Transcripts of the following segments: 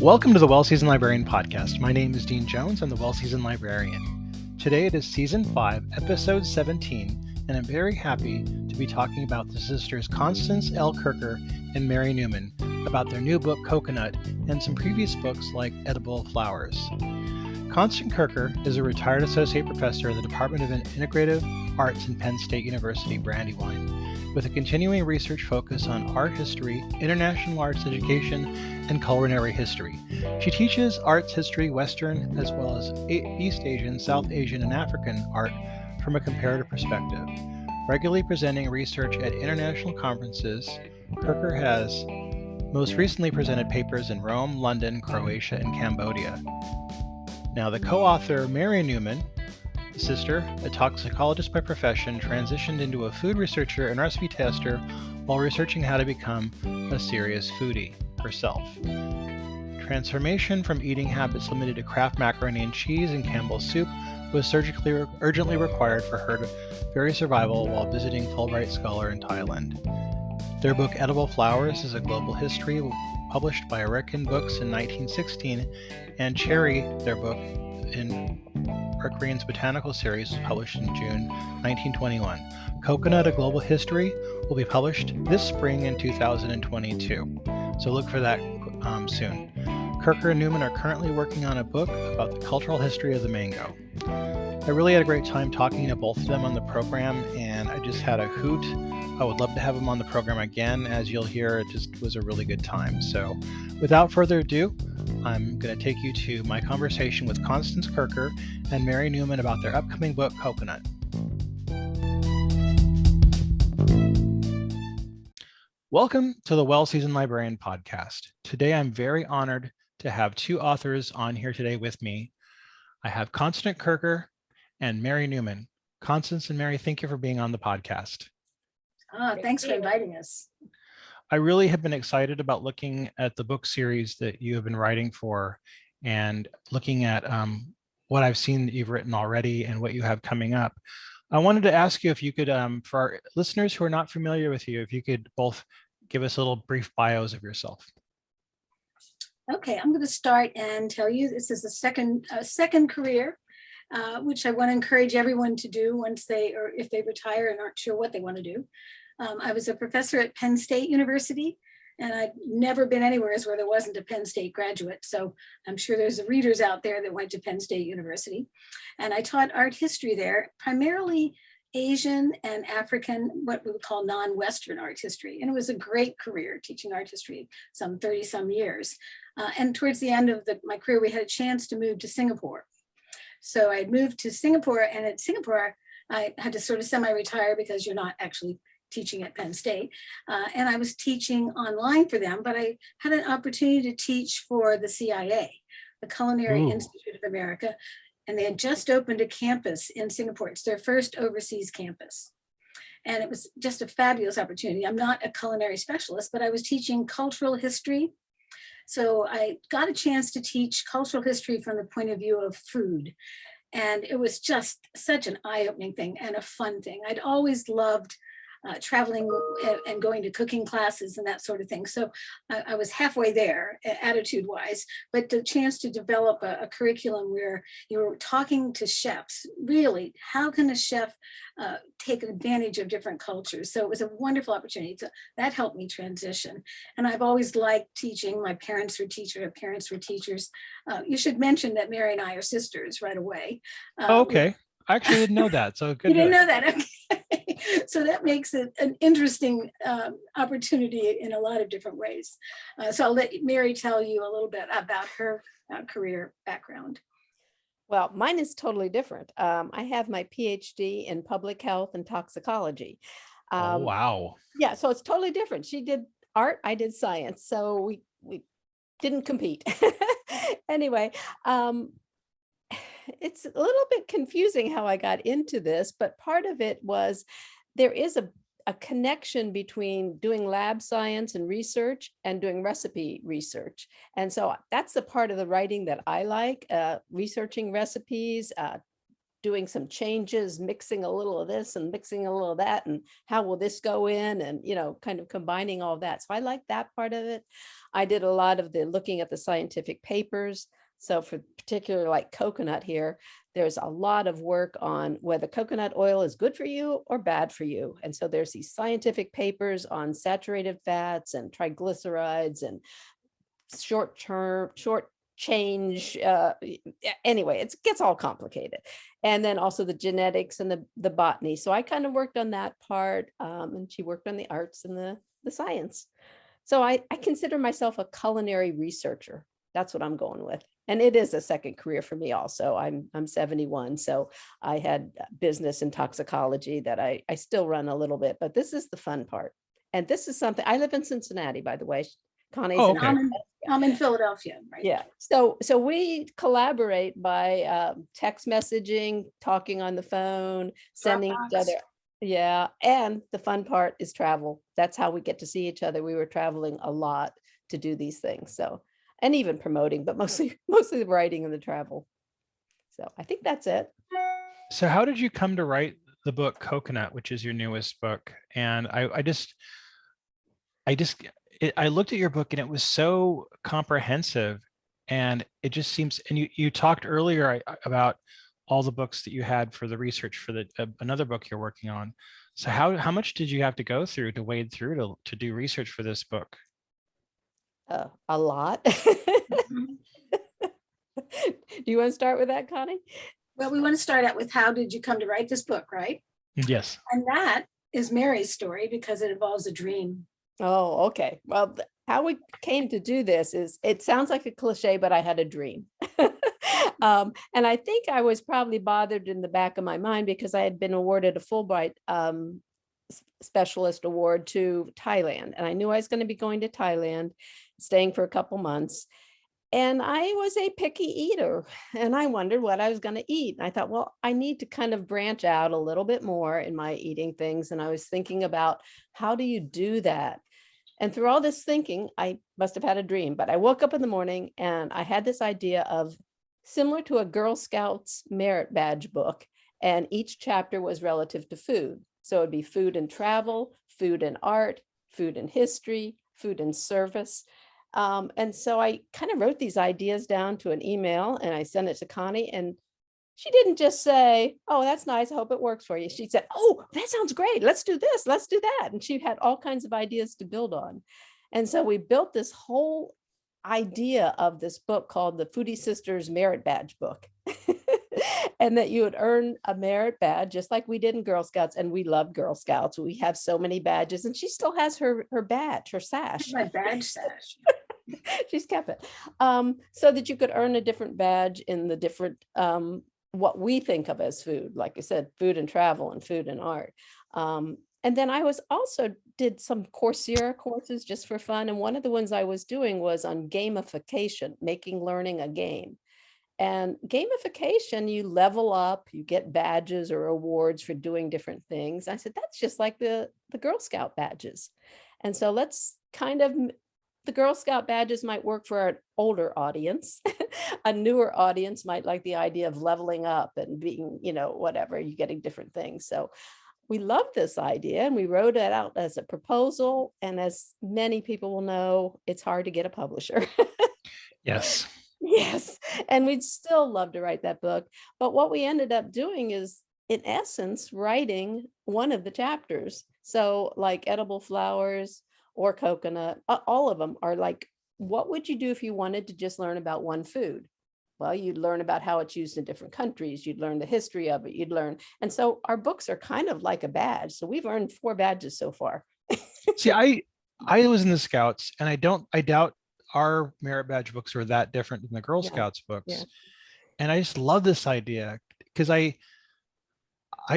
Welcome to the Well-Seasoned Librarian podcast. My name is Dean Jones. I'm the Well-Seasoned Librarian. Today it is Season 5, Episode 17, and I'm very happy to be talking about the sisters Constance L. Kirker and Mary Newman about their new book, Coconut, and some previous books like Edible Flowers. Constance Kirker is a retired associate professor in the Department of Integrative Arts in Penn State University Brandywine, with a continuing research focus on art history, international arts education, and culinary history. She teaches arts history, Western, as well as East Asian, South Asian, and African art from a comparative perspective. Regularly presenting research at international conferences, Kirker has most recently presented papers in Rome, London, Croatia, and Cambodia. Now, the co-author, Mary Newman, the sister, a toxicologist by profession, transitioned into a food researcher and recipe tester while researching how to become a serious foodie herself. Transformation from eating habits limited to Kraft macaroni and cheese and Campbell soup was surgically urgently required for her very survival while visiting Fulbright Scholar in Thailand. Their book Edible Flowers is a global history published by American Books in 1916, and Cherry, their book in Recrean's Botanical Series, was published in June 1921. Coconut, a Global History, will be published this spring in 2022, so look for that soon. Kirker and Newman are currently working on a book about the cultural history of the mango. I really had a great time talking to both of them on the program, and I just had a hoot. I would love to have them on the program again. As you'll hear, it just was a really good time. So without further ado, I'm going to take you to my conversation with Constance Kirker and Mary Newman about their upcoming book, Coconut. Welcome to the Well-Seasoned Librarian podcast. Today, I'm very honored to have two authors on here today with me. I have Constance Kirker and Mary Newman. Constance and Mary, thank you for being on the podcast. Thanks for inviting us. I really have been excited about looking at the book series that you have been writing for and looking at what I've seen that you've written already and what you have coming up. I wanted to ask you if you could, for our listeners who are not familiar with you, if you could both give us a little brief bios of yourself. Okay, I'm going to start and tell you this is a second career, which I want to encourage everyone to do once or if they retire and aren't sure what they want to do. I was a professor at Penn State University, and I'd never been anywhere where there wasn't a Penn State graduate. So I'm sure there's readers out there that went to Penn State University. And I taught art history there, primarily Asian and African, what we would call non-Western art history. And it was a great career teaching art history, some 30 some years. And towards the end of my career, we had a chance to move to Singapore. So I moved to Singapore, and at Singapore, I had to sort of semi-retire because you're not actually teaching at Penn State. And I was teaching online for them, but I had an opportunity to teach for the CIA, the Culinary Institute of America. And they had just opened a campus in Singapore. It's their first overseas campus. And it was just a fabulous opportunity. I'm not a culinary specialist, but I was teaching cultural history. So I got a chance to teach cultural history from the point of view of food. And it was just such an eye-opening thing and a fun thing. I'd always loved traveling and going to cooking classes and that sort of thing. So I was halfway there attitude-wise, but the chance to develop a curriculum where you were talking to chefs, really, how can a chef take advantage of different cultures? So it was a wonderful opportunity. So that helped me transition. And I've always liked teaching. My parents were teachers, our parents were teachers. You should mention that Mary and I are sisters right away. Okay. I actually didn't know that. So good. You didn't know that? Okay. So that makes it an interesting opportunity in a lot of different ways. So I'll let Mary tell you a little bit about her career background. Well, mine is totally different. I have my PhD in public health and toxicology. Oh, wow. Yeah, so it's totally different. She did art, I did science. So we didn't compete. Anyway, it's a little bit confusing how I got into this, but part of it was there is a connection between doing lab science and research and doing recipe research. And so that's the part of the writing that I like, researching recipes, doing some changes, mixing a little of this and mixing a little of that, and how will this go in, and kind of combining all that. So I like that part of it. I did a lot of the looking at the scientific papers. So for particular like coconut here, there's a lot of work on whether coconut oil is good for you or bad for you. And so there's these scientific papers on saturated fats and triglycerides and short change. Anyway, it gets all complicated. And then also the genetics and the botany. So I kind of worked on that part, and she worked on the arts and the science. So I consider myself a culinary researcher. That's what I'm going with. And it is a second career for me also. I'm 71, so I had business in toxicology that I still run a little bit, but this is the fun part. And this is something, I live in Cincinnati, by the way. Connie's I'm in Philadelphia, right? Yeah. So we collaborate by text messaging, talking on the phone, sending each other. Yeah. And the fun part is travel. That's how we get to see each other. We were traveling a lot to do these things. So, and even promoting, but mostly the writing and the travel. So I think that's it. So how did you come to write the book Coconut, which is your newest book? And I looked at your book and it was so comprehensive, and it just seems, and you talked earlier about all the books that you had for the research for the another book you're working on. So how much did you have to go through to wade through to do research for this book? A lot. Do you want to start with that, Connie? Well, we want to start out with how did you come to write this book, right? Yes. And that is Mary's story because it involves a dream. Oh, okay. Well, how we came to do this is, it sounds like a cliche, but I had a dream. And I think I was probably bothered in the back of my mind because I had been awarded a Fulbright specialist award to Thailand. And I knew I was going to be going to Thailand, staying for a couple months. And I was a picky eater, and I wondered what I was going to eat. And I thought, well, I need to kind of branch out a little bit more in my eating things. And I was thinking about, how do you do that? And through all this thinking, I must have had a dream, but I woke up in the morning and I had this idea of, similar to a Girl Scouts merit badge book, and each chapter was relative to food. So it'd be food and travel, food and art, food and history, food and service. And so I kind of wrote these ideas down to an email and I sent it to Connie, and she didn't just say, oh, that's nice, I hope it works for you. She said, oh, that sounds great. Let's do this, let's do that. And she had all kinds of ideas to build on. And so we built this whole idea of this book called the Foodie Sisters Merit Badge Book. And that you would earn a merit badge, just like we did in Girl Scouts. And we love Girl Scouts. We have so many badges, and she still has her badge, her sash. My badge sash. She's kept it. So that you could earn a different badge in the different, what we think of as food, like I said, food and travel and food and art. And then I was also did some Coursera courses just for fun. And one of the ones I was doing was on gamification, making learning a game. And gamification, you level up, you get badges or awards for doing different things. I said, that's just like the Girl Scout badges. And so let's kind of, the Girl Scout badges might work for an older audience. A newer audience might like the idea of leveling up and being, whatever, you're getting different things. So we loved this idea and we wrote it out as a proposal. And as many people will know, it's hard to get a publisher. Yes. Yes. And we'd still love to write that book. But what we ended up doing is, in essence, writing one of the chapters. So like edible flowers or coconut, all of them are like, what would you do if you wanted to just learn about one food? Well, you'd learn about how it's used in different countries. You'd learn the history of it. You'd learn. And so our books are kind of like a badge. So we've earned 4 badges so far. See, I was in the Scouts, and I doubt our merit badge books were that different than the Girl Scouts books. Yeah. And I just love this idea because I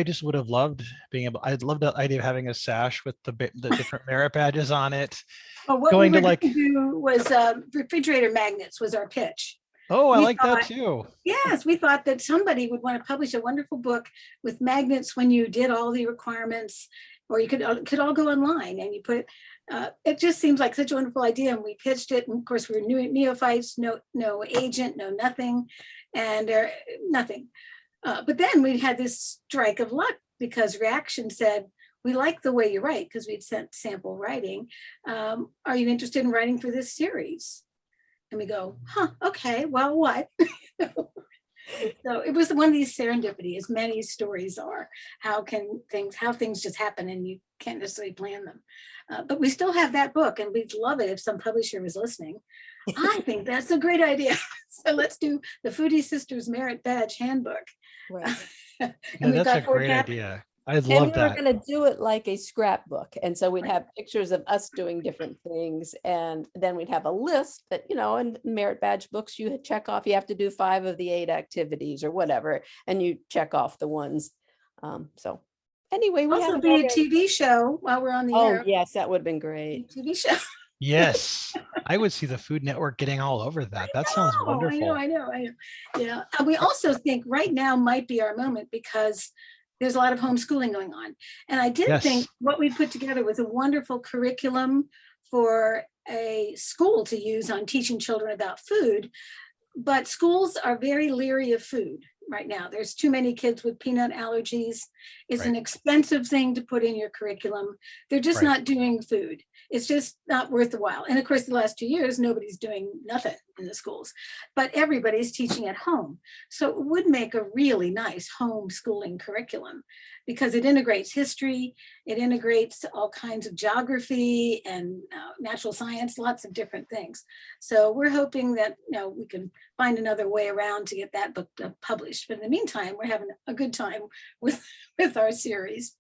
just would have loved being able, I'd love the idea of having a sash with the different merit badges on it. Well, what going we were to do was refrigerator magnets was our pitch. Oh, I like that too. Yes, we thought that somebody would want to publish a wonderful book with magnets when you did all the requirements, or you could all go online and you put it just seems like such a wonderful idea. And we pitched it. And of course, we were neophytes, no agent, no nothing, and nothing. But then we had this strike of luck because Reaction said, we like the way you write, because we'd sent sample writing. Are you interested in writing for this series? And we go, huh, okay, well, what? So it was one of these serendipity, as many stories are. How things just happen and you can't necessarily plan them. But we still have that book, and we'd love it if some publisher was listening. I think that's a great idea. So let's do the Foodie Sisters Merit Badge Handbook. Right. And No, we've that's a got 4 great chapters. idea. I And love we were that. going to do it like a scrapbook. And so we'd have pictures of us doing different things. And then we'd have a list that, in merit badge books, you check off, you have to do 5 of the 8 activities or whatever, and you check off the ones. So anyway, we Also have be a TV show while we're on the Oh, air. yes, that would have been great. TV show. Yes, I would see the Food Network getting all over that. That sounds wonderful. I know. Yeah. We also think right now might be our moment because there's a lot of homeschooling going on. And I did think what we put together was a wonderful curriculum for a school to use on teaching children about food. But schools are very leery of food right now. There's too many kids with peanut allergies. It's an expensive thing to put in your curriculum. They're just not doing food. It's just not worth the while. And of course, the last 2 years, nobody's doing nothing in the schools, but everybody's teaching at home. So it would make a really nice homeschooling curriculum because it integrates history, it integrates all kinds of geography and natural science, lots of different things. So we're hoping that we can find another way around to get that book published. But in the meantime, we're having a good time with our series.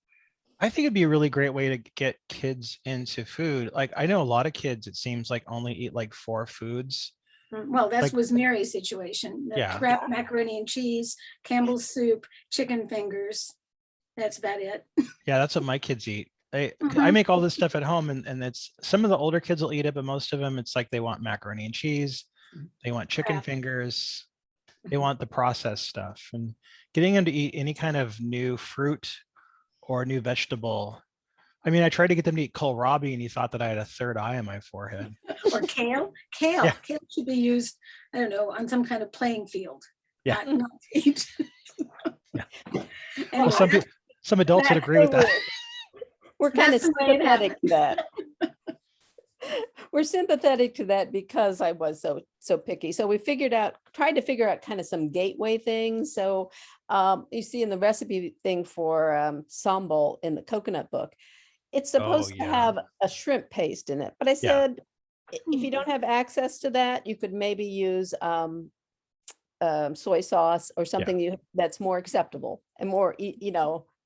I think it'd be a really great way to get kids into food. Like I know a lot of kids, it seems like only eat like 4 foods. Well, that was Mary's situation. Kraft macaroni and cheese, Campbell's soup, chicken fingers. That's about it. Yeah, that's what my kids eat. I make all this stuff at home, and it's some of the older kids will eat it, but most of them, it's like they want macaroni and cheese, they want chicken fingers, they want the processed stuff, and getting them to eat any kind of new fruit or new vegetable. I mean, I tried to get them to eat kohlrabi, and he thought that I had a third eye on my forehead. Or kale. Kale should be used, I don't know, on some kind of playing field. Yeah. Not to eat. Anyway, Well, some adults would agree with that. We're kind of sympathetic to that. We're sympathetic to that because I was so picky. So we tried to figure out kind of some gateway things. So you see in the recipe thing for sambal in the coconut book, it's supposed to have a shrimp paste in it. But I said, if you don't have access to that, you could maybe use soy sauce or something that's more acceptable and more,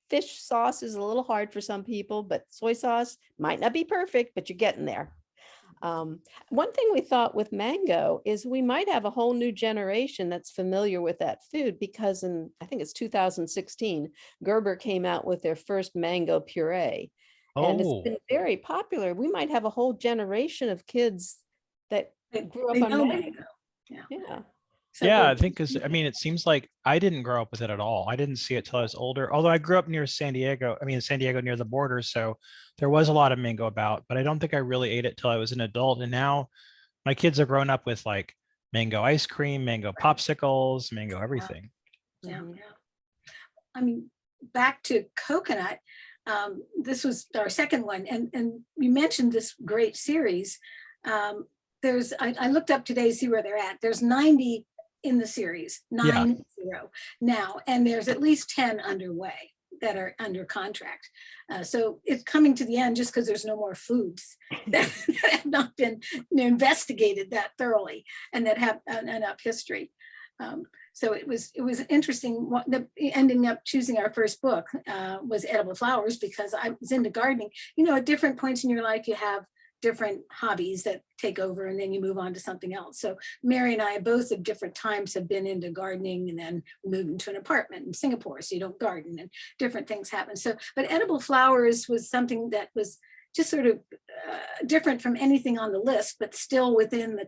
fish sauce is a little hard for some people, but soy sauce might not be perfect, but you're getting there. One thing we thought with mango is we might have a whole new generation that's familiar with that food because I think it's 2016, Gerber came out with their first mango puree. And it's been very popular. We might have a whole generation of kids that grew up on mango. Yeah. So I think it seems like I didn't grow up with it at all. I didn't see it till I was older, although I grew up near San Diego near the border. So there was a lot of mango about, but I don't think I really ate it till I was an adult. And now my kids are grown up with like mango ice cream, mango popsicles, mango everything. Yeah. I mean, back to coconut. This was our second one. And you mentioned this great series. I looked up today to see where they're at. There's 90 in the series, 90 now, and there's at least 10 underway that are under contract. So it's coming to the end just because there's no more foods that have not been investigated that thoroughly and that have enough history. So it was interesting. Ending up choosing our first book was Edible Flowers because I was into gardening. At different points in your life, you have different hobbies that take over and then you move on to something else. So Mary and I both at different times have been into gardening and then moved into an apartment in Singapore. So you don't garden and different things happen. So, but Edible Flowers was something that was just sort of different from anything on the list, but still within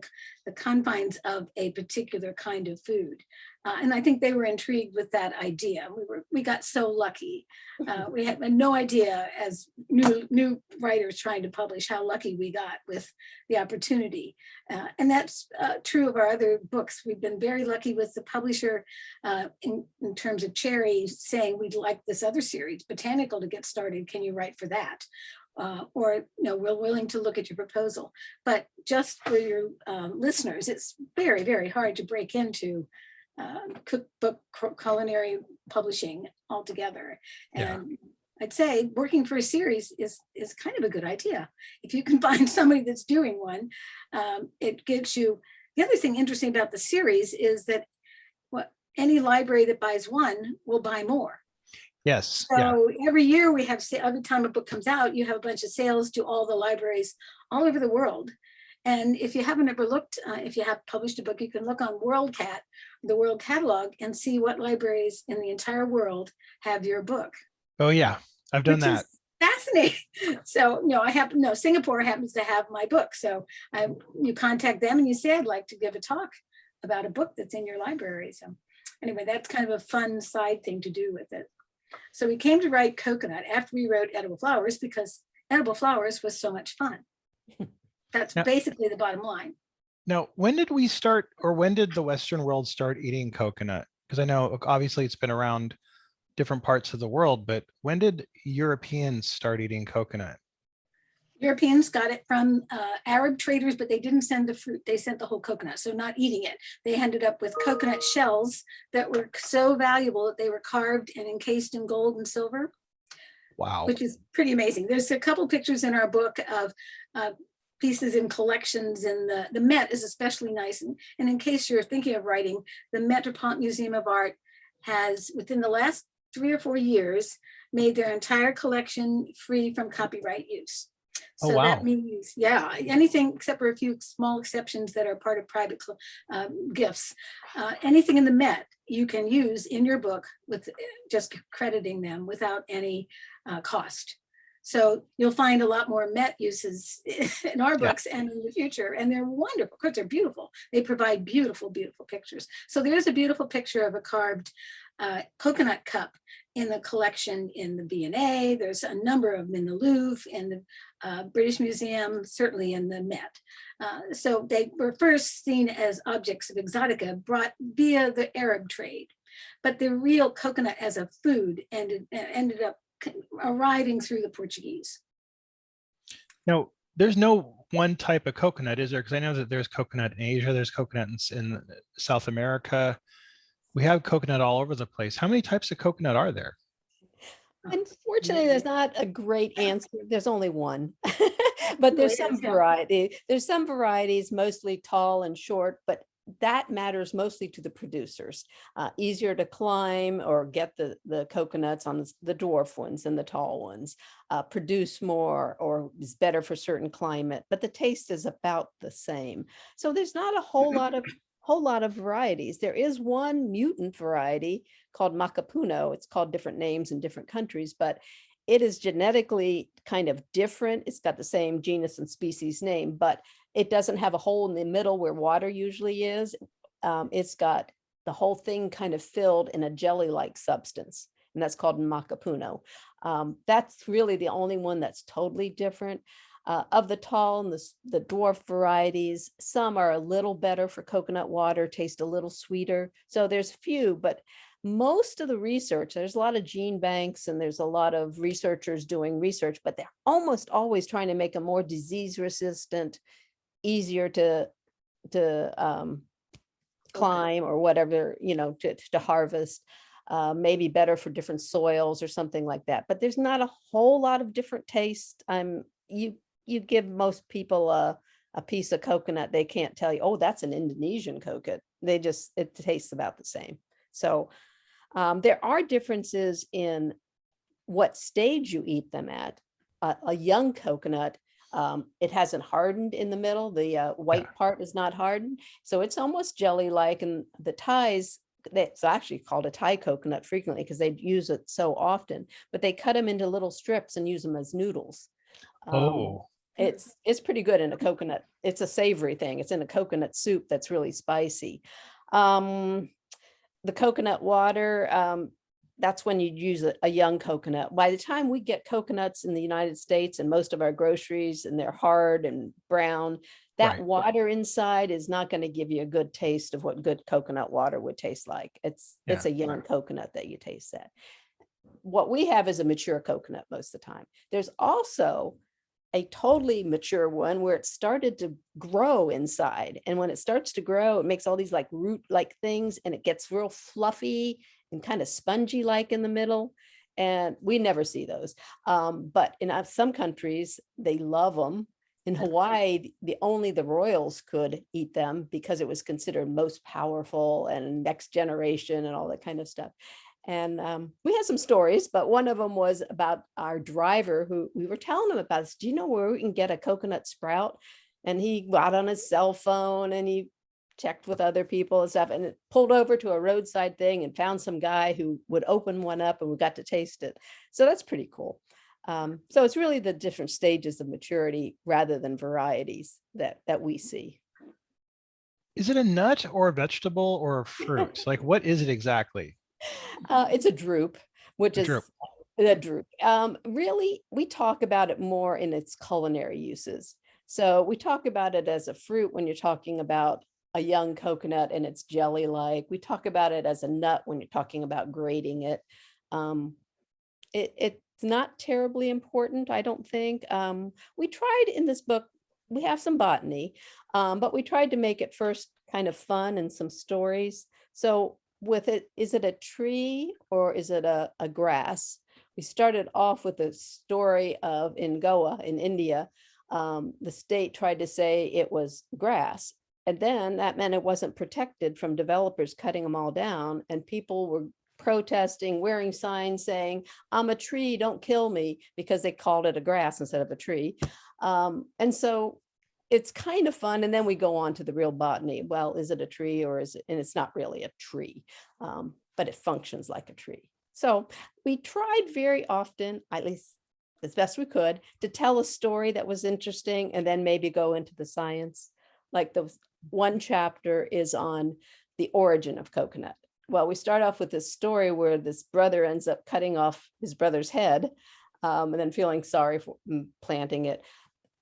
the confines of a particular kind of food. And I think they were intrigued with that idea. We got so lucky. We had no idea as new writers trying to publish how lucky we got with the opportunity. And that's true of our other books. We've been very lucky with the publisher in terms of Cherry saying, we'd like this other series, Botanical, to get started. Can you write for that? Or we're willing to look at your proposal. But just for your listeners, it's very, very hard to break into cookbook culinary publishing altogether. And I'd say working for a series is kind of a good idea. If you can find somebody that's doing one, it gives you, the other thing interesting about the series is that any library that buys one will buy more. Yes. So every year we have, every time a book comes out, you have a bunch of sales to all the libraries all over the world. And if you haven't ever looked, if you have published a book, you can look on WorldCat, the World Catalog, and see what libraries in the entire world have your book. Oh yeah, I've done that. Fascinating. So, Singapore happens to have my book. So you contact them and you say, I'd like to give a talk about a book that's in your library. So anyway, that's kind of a fun side thing to do with it. So we came to write Coconut after we wrote Edible Flowers because Edible Flowers was so much fun. That's basically the bottom line. Now, when did we start, or when did the Western world start eating coconut? Because I know obviously it's been around different parts of the world, but when did Europeans start eating coconut? Europeans got it from Arab traders, but they didn't send the fruit, they sent the whole coconut, so not eating it. They ended up with coconut shells that were so valuable that they were carved and encased in gold and silver. Wow. Which is pretty amazing. There's a couple pictures in our book of pieces in collections, and the Met is especially nice. And in case you're thinking of writing, the Metropolitan Museum of Art has, within the last 3 or 4 years, made their entire collection free from copyright use. So that means, anything except for a few small exceptions that are part of private gifts. Anything in the Met you can use in your book with just crediting them without any cost. So you'll find a lot more Met uses in our books and in the future, and they're wonderful. Of course, they're beautiful. They provide beautiful, beautiful pictures. So there's a beautiful picture of a carved coconut cup in the collection in the V&A. There's a number of them in the Louvre, in the British Museum, certainly in the Met. So they were first seen as objects of exotica brought via the Arab trade, but the real coconut as a food ended up arriving through the Portuguese. Now, there's no one type of coconut, is there? Because I know that there's coconut in Asia, there's coconut in South America. We have coconut all over the place. How many types of coconut are there? Unfortunately, there's not a great answer. There's only one, but there's some variety. There's some varieties, mostly tall and short, but that matters mostly to the producers. Easier to climb or get the coconuts on the dwarf ones than the tall ones. Produce more or is better for certain climate, but the taste is about the same. So there's not a whole lot of varieties. There is one mutant variety called Macapuno. It's called different names in different countries, but it is genetically kind of different. It's got the same genus and species name, but it doesn't have a hole in the middle where water usually is. It's got the whole thing kind of filled in a jelly-like substance, and that's called Macapuno. That's really the only one that's totally different. Of the tall and the dwarf varieties, some are a little better for coconut water, taste a little sweeter. So there's few, but most of the research, there's a lot of gene banks and there's a lot of researchers doing research, but they're almost always trying to make them more disease resistant, easier to climb or whatever, to harvest, maybe better for different soils or something like that. But there's not a whole lot of different tastes. You give most people a piece of coconut, they can't tell you, oh, that's an Indonesian coconut. It tastes about the same. So there are differences in what stage you eat them at. A young coconut, it hasn't hardened in the middle. The white part is not hardened. So it's almost jelly-like, and the Thais, it's actually called a Thai coconut frequently because they use it so often, but they cut them into little strips and use them as noodles. It's pretty good in a coconut. It's a savory thing. It's in a coconut soup that's really spicy. The coconut water, that's when you'd use a young coconut. By the time we get coconuts in the United States and most of our groceries, and they're hard and brown, that Right. water inside is not going to give you a good taste of what good coconut water would taste like. It's Yeah. a young coconut that you taste that. What we have is a mature coconut most of the time. There's also a totally mature one where it started to grow inside. And when it starts to grow, it makes all these like root-like things, and it gets real fluffy and kind of spongy like in the middle. And we never see those. But in some countries, they love them. In Hawaii, only the royals could eat them because it was considered most powerful and next generation and all that kind of stuff. And we had some stories, but one of them was about our driver who we were telling him about this. Do you know where we can get a coconut sprout? And he got on his cell phone and he checked with other people and stuff, and it pulled over to a roadside thing and found some guy who would open one up, and we got to taste it. So that's pretty cool. So it's really the different stages of maturity rather than varieties that we see. Is it a nut or a vegetable or a fruit? Like, what is it exactly? It's a drupe, which A is drupe. a drupe. Really, we talk about it more in its culinary uses. So we talk about it as a fruit when you're talking about a young coconut and it's jelly-like. We talk about it as a nut when you're talking about grating it. It's not terribly important, I don't think. We tried in this book, we have some botany, but we tried to make it first kind of fun and some stories. So with it, is it a tree or is it a grass? We started off with a story of in Goa in India. The state tried to say it was grass. And then that meant it wasn't protected from developers cutting them all down. And people were protesting, wearing signs saying, I'm a tree, don't kill me, because they called it a grass instead of a tree. And so it's kind of fun. And then we go on to the real botany. Well, is it a tree or is it? And it's not really a tree, but it functions like a tree. So we tried very often, at least as best we could, to tell a story that was interesting and then maybe go into the science. Like the one chapter is on the origin of coconut. Well, we start off with this story where this brother ends up cutting off his brother's head and then feeling sorry for planting it,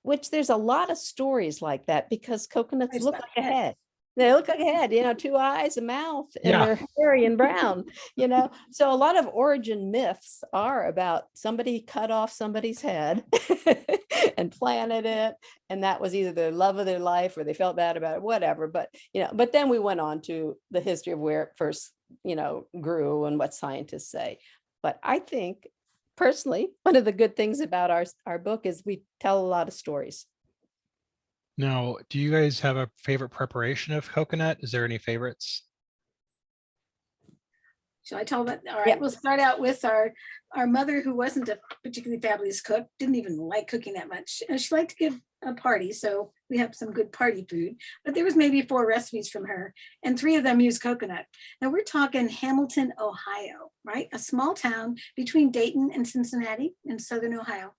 which there's a lot of stories like that because coconuts look like a head. They look like a head, 2 eyes, a mouth, and they're hairy and brown, So a lot of origin myths are about somebody cut off somebody's head and planted it. And that was either the love of their life or they felt bad about it, whatever. But then we went on to the history of where it first, grew and what scientists say. But I think personally, one of the good things about our book is we tell a lot of stories. Now, do you guys have a favorite preparation of coconut? Is there any favorites? Shall I tell about? All right, Yeah. We'll start out with our mother, who wasn't a particularly fabulous cook, didn't even like cooking that much. She liked to give a party, so we have some good party food. But there was maybe 4 recipes from her, and 3 of them use coconut. Now we're talking Hamilton, Ohio, right? A small town between Dayton and Cincinnati in southern Ohio.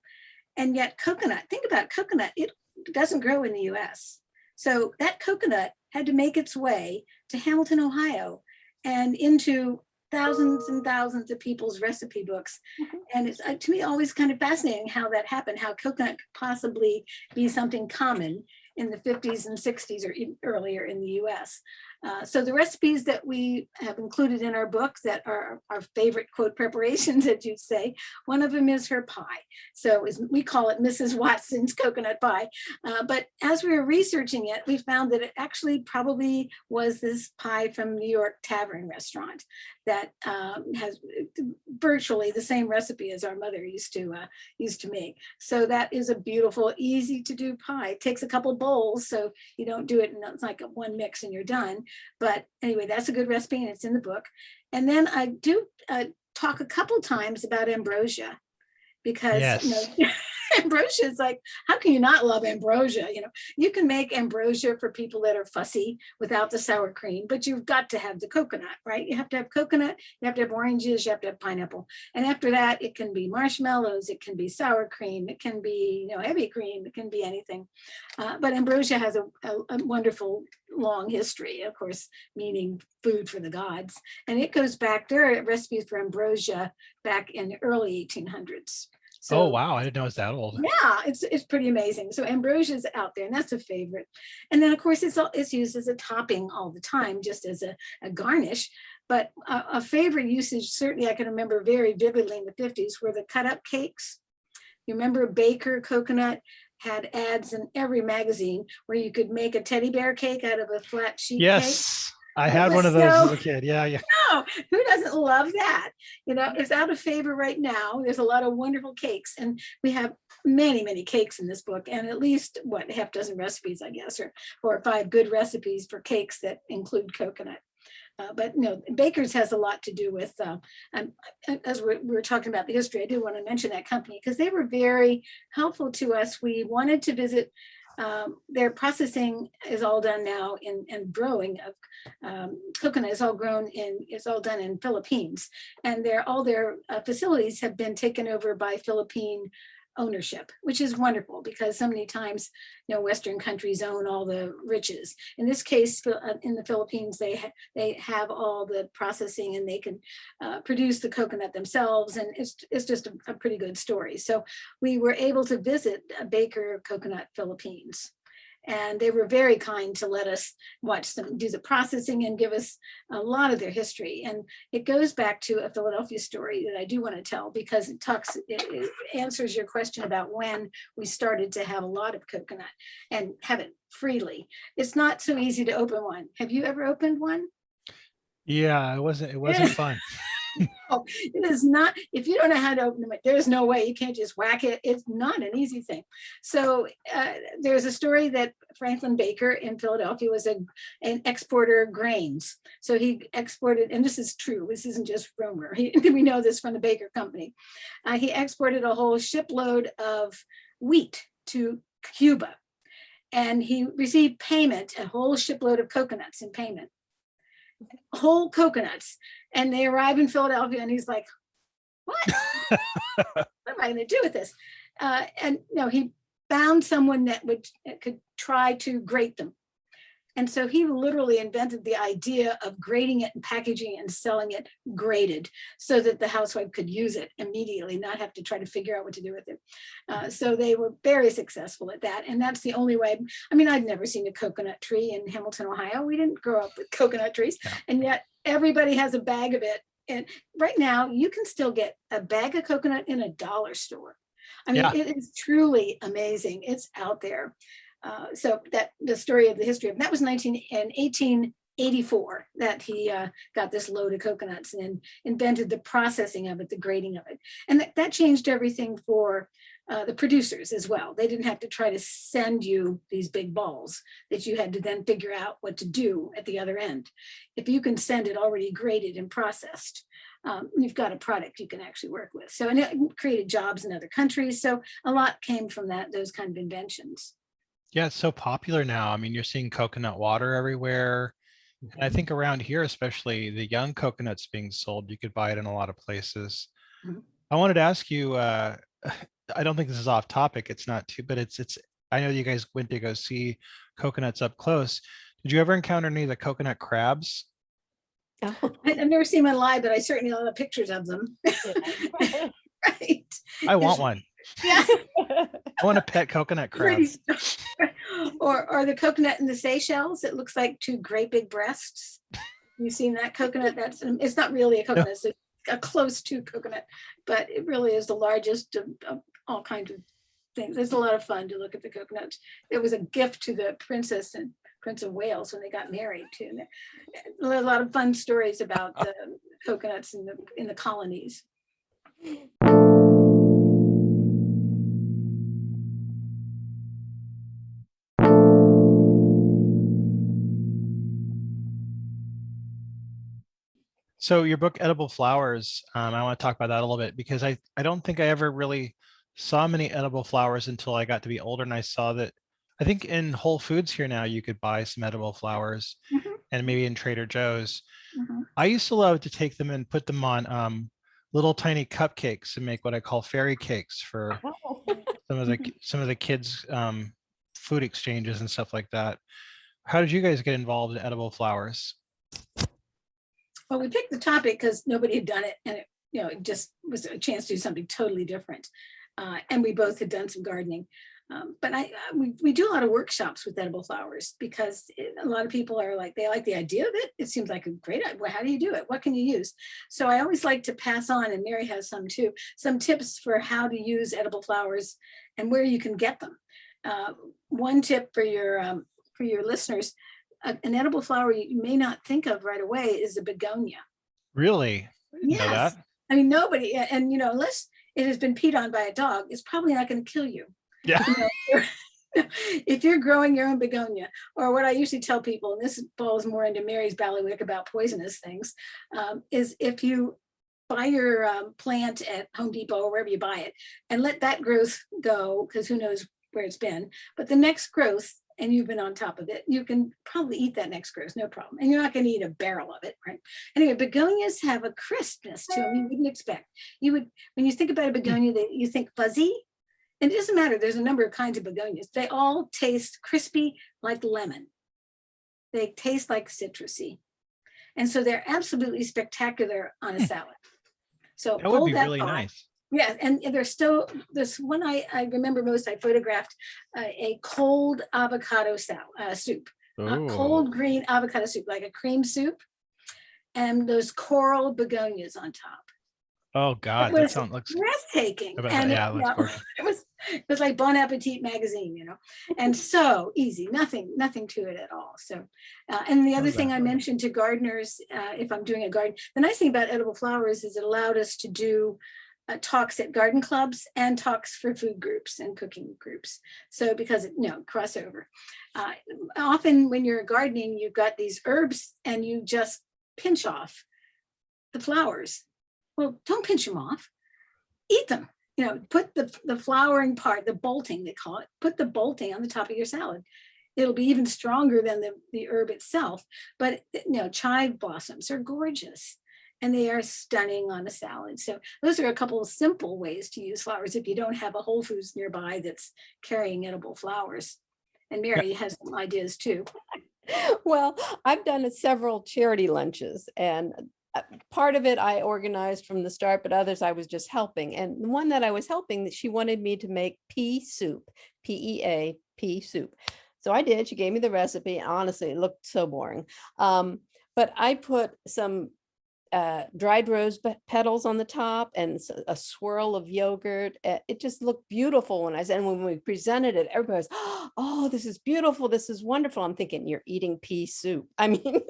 And yet coconut, think about coconut, it doesn't grow in the US. So that coconut had to make its way to Hamilton, Ohio, and into thousands and thousands of people's recipe books. Mm-hmm. And it's to me always kind of fascinating how that happened, how coconut could possibly be something common in the 50s and 60s or even earlier in the US. So the recipes that we have included in our book that are our favorite quote preparations, as you'd say, one of them is her pie. So we call it Mrs. Watson's coconut pie. But as we were researching it, we found that it actually probably was this pie from New York Tavern restaurant that has virtually the same recipe as our mother used to make. So that is a beautiful, easy to do pie. It takes a couple bowls, so you don't do it and it's like one mix and you're done. But anyway, that's a good recipe and it's in the book. And then I do talk a couple times about ambrosia because yes. ambrosia is like, how can you not love ambrosia? You can make ambrosia for people that are fussy without the sour cream, but you've got to have the coconut, right? You have to have coconut, you have to have oranges, you have to have pineapple. And after that, it can be marshmallows, it can be sour cream, it can be, heavy cream, it can be anything. But ambrosia has a wonderful long history, of course, meaning food for the gods. And it goes back, there are recipes for ambrosia back in the early 1800s. So, oh, wow. I didn't know it was that old. Yeah, it's pretty amazing. So ambrosia is out there, and that's a favorite. And then, of course, it's used as a topping all the time, just as a garnish. But a favorite usage, certainly I can remember very vividly in the 50s, were the cut up cakes. You remember Baker Coconut had ads in every magazine where you could make a teddy bear cake out of a flat sheet cake. Yes. I had one of those as a kid. Yeah. No, who doesn't love that? It's out of favor right now. There's a lot of wonderful cakes, and we have many, many cakes in this book, and at least half dozen recipes, I guess, or 4 or 5 good recipes for cakes that include coconut. But Baker's has a lot to do with, as we were talking about the history, I do want to mention that company because they were very helpful to us. We wanted to visit. Their processing is all done now and growing of coconut is all grown it's all done in Philippines, and all their facilities have been taken over by Philippine ownership, which is wonderful because so many times Western countries own all the riches. In this case, in the Philippines, they have all the processing, and they can produce the coconut themselves, and it's just a pretty good story. So we were able to visit Baker Coconut Philippines, and they were very kind to let us watch them do the processing and give us a lot of their history. And it goes back to a Philadelphia story that I do want to tell because it answers your question about when we started to have a lot of coconut and have it freely. It's not so easy to open one. Have you ever opened one? Yeah, it wasn't fun. No, it is not. If you don't know how to open them, there's no way. You can't just whack it. It's not an easy thing. So there's a story that Franklin Baker in Philadelphia was an exporter of grains. So he exported, and this is true, this isn't just rumor. We know this from the Baker Company. He exported a whole shipload of wheat to Cuba, and he received payment, a whole shipload of coconuts in payment. Whole coconuts, and they arrive in Philadelphia, and he's like, what am I going to do with this? And he found someone that could try to grate them, and so he literally invented the idea of grating it and packaging it and selling it grated, so that the housewife could use it immediately, not have to try to figure out what to do with it. So they were very successful at that, and that's the only way. I mean, I'd never seen a coconut tree in Hamilton, Ohio. We didn't grow up with coconut trees, and yet everybody has a bag of it. And right now, you can still get a bag of coconut in a dollar store. I mean, It is truly amazing. It's out there. So that the story of the history of that was 1884 that he got this load of coconuts and invented the processing of it, the grating of it. And that changed everything for the producers as well. They didn't have to try to send you these big balls that you had to then figure out what to do at the other end. If you can send it already grated and processed, you've got a product you can actually work with. So, and it created jobs in other countries. So a lot came from those kind of inventions. Yeah, it's so popular now. I mean, you're seeing coconut water everywhere. And I think around here, especially the young coconuts being sold, you could buy it in a lot of places. Mhm. I wanted to ask you, I don't think this is off topic. It's not too, but I know you guys went to go see coconuts up close. Did you ever encounter any of the coconut crabs? Oh. I've never seen one live, but I certainly know the pictures of them. Right. I want one. Yeah. I want a pet coconut crab. Or the coconut in the Seychelles. It looks like 2 great big breasts. You've seen that coconut? It's not really a coconut. It's a close to coconut, but it really is the largest of all kinds of things. It's a lot of fun to look at the coconuts. It was a gift to the Princess and Prince of Wales when they got married too. And there are a lot of fun stories about the coconuts in the colonies. So your book, Edible Flowers, I want to talk about that a little bit because I don't think I ever really saw many edible flowers until I got to be older, and I saw that I think in Whole Foods here now you could buy some edible flowers, Mhm, and maybe in Trader Joe's. mhm. I used to love to take them and put them on little tiny cupcakes and make what I call fairy cakes for Oh. some of the kids food exchanges and stuff like that. How did you guys get involved in edible flowers? Well, we picked the topic because nobody had done it, and it just was a chance to do something totally different. And we both had done some gardening. But we do a lot of workshops with edible flowers because a lot of people are like, they like the idea of it. It seems like a great idea. Well, how do you do it? What can you use? So I always like to pass on, and Mary has some too, some tips for how to use edible flowers and where you can get them. One tip for your listeners, an edible flower you may not think of right away is a begonia. Really? I didn't know Yes. that. I mean, nobody, and unless it has been peed on by a dog, it's probably not going to kill you. Yeah. If you're growing your own begonia, or what I usually tell people, and this falls more into Mary's bailiwick about poisonous things, is if you buy your plant at Home Depot or wherever you buy it, and let that growth go, because who knows where it's been, but the next growth, and you've been on top of it, you can probably eat that next growth, no problem. And you're not going to eat a barrel of it, right? Anyway, begonias have a crispness to them you wouldn't expect. You would, when you think about a begonia, you think fuzzy. And it doesn't matter. There's a number of kinds of begonias. They all taste crispy like lemon. They taste like citrusy. And so they're absolutely spectacular on a salad. So That would hold be that really thought. nice. Yeah, and there's still this one I remember most. I photographed a cold avocado soup, Oh, cold green avocado soup, like a cream soup, and those coral begonias on top. oh It God, that was sounds looks. breathtaking, I bet and yeah, it looks gorgeous. it was like Bon Appetit magazine, and so easy, nothing to it at all. So, and the other Love thing that. I mentioned to gardeners, if I'm doing a garden, the nice thing about edible flowers is it allowed us to do talks at garden clubs and talks for food groups and cooking groups. So because crossover. Often when you're gardening, you've got these herbs and you just pinch off the flowers. Well, don't pinch them off. Eat them. Put the flowering part, the bolting they call it. Put the bolting on the top of your salad. It'll be even stronger than the herb itself. But chive blossoms are gorgeous. And they are stunning on a salad. So those are a couple of simple ways to use flowers if you don't have a Whole Foods nearby that's carrying edible flowers. And Mary has some ideas too. Well, I've done several charity lunches, and part of it I organized from the start, but others I was just helping. And the one that I was helping, she wanted me to make pea soup, PEA, pea soup. So I did. She gave me the recipe. Honestly, it looked so boring. But I put some dried rose petals on the top and a swirl of yogurt. It just looked beautiful when when we presented it, everybody was, oh, this is beautiful. This is wonderful. I'm thinking, you're eating pea soup. I mean,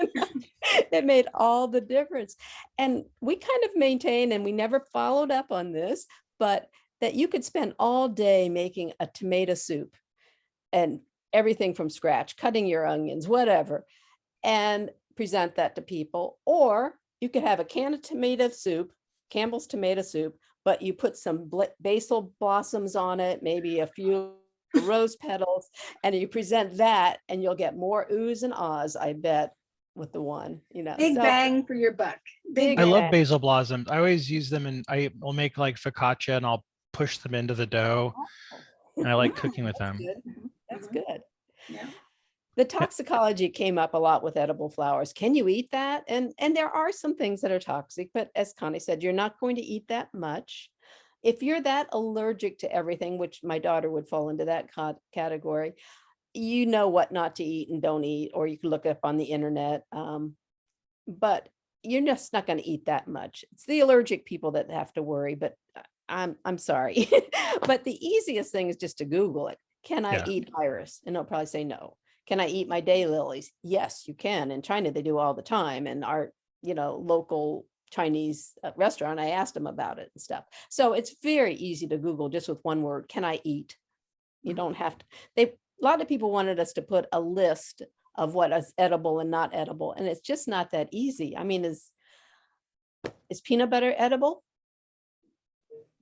it made all the difference. And we kind of maintain, and we never followed up on this, but that you could spend all day making a tomato soup and everything from scratch, cutting your onions, whatever, and present that to people. Or you could have a can of tomato soup, Campbell's tomato soup, but you put some basil blossoms on it, maybe a few rose petals, and you present that, and you'll get more oohs and ahs, I bet, with the one, Big bang for your buck. Big I love bang. basil blossoms. I always use them, and I will make like focaccia, and I'll push them into the dough. And I like cooking with them. Good. That's Mhm. good. Yeah. The toxicology came up a lot with edible flowers. Can you eat that? And there are some things that are toxic, but as Connie said, you're not going to eat that much. If you're that allergic to everything, which my daughter would fall into that category, you know what not to eat and don't eat, or you can look up on the internet. But you're just not going to eat that much. It's the allergic people that have to worry, but I'm sorry. But the easiest thing is just to Google it. Can I eat iris? And they'll probably say no. Can I eat my daylilies? Yes, you can. In China, they do all the time. And our, local Chinese restaurant, I asked them about it and stuff. So it's very easy to Google just with one word. Can I eat? You don't have to. A lot of people wanted us to put a list of what is edible and not edible. And it's just not that easy. I mean, is peanut butter edible?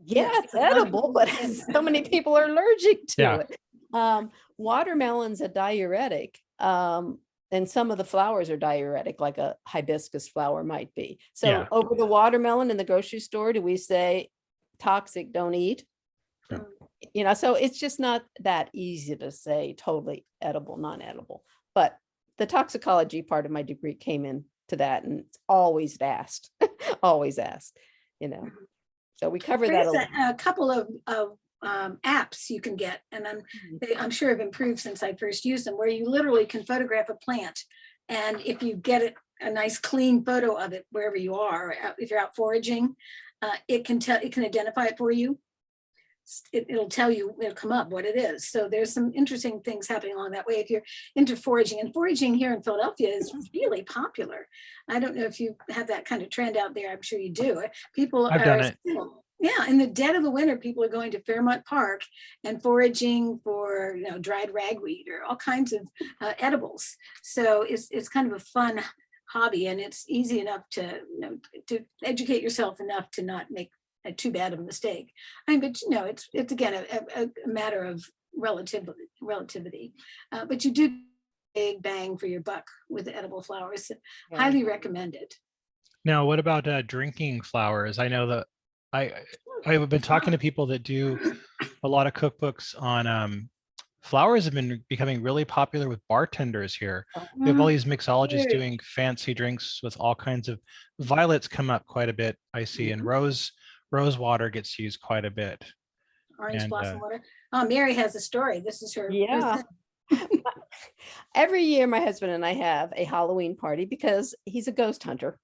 Yeah, Yes, it's edible, but so many people are allergic to Yeah. it. Watermelon's a diuretic. And some of the flowers are diuretic, like a hibiscus flower might be. So Yeah. over the watermelon in the grocery store, do we say toxic, don't eat? No. You know, so it's just not that easy to say totally edible, non-edible. But the toxicology part of my degree came into that, and it's always asked, always asked, you know. So we cover that There's a lot. a couple of apps you can get, and I'm sure have improved since I first used them, where you literally can photograph a plant, and if you get a nice clean photo of it wherever you are, if you're out foraging, it can identify it for you. It'll tell you, it'll come up what it is. So there's some interesting things happening along that way if you're into foraging. And foraging here in Philadelphia is really popular. I don't know if you have that kind of trend out there. I'm sure you do. People I've done it. Yeah, in the dead of the winter, people are going to Fairmont Park and foraging for, you know, dried ragweed or all kinds of edibles. So it's kind of a fun hobby, and it's easy enough to, you know, to educate yourself enough to not make too bad of a mistake. I mean, but you know, it's again a matter of relativity. But you do big bang for your buck with edible flowers. Yeah. Highly recommended. Now, what about drinking flowers? I know that I've been talking to people that do a lot of cookbooks on flowers have been becoming really popular with bartenders here. We have all these mixologists doing fancy drinks with all kinds of violets come up quite a bit, I see, and rose water gets used quite a bit. Orange And, blossom water. Oh, Mary has a story. This is her. Yeah. Every year, my husband and I have a Halloween party because he's a ghost hunter.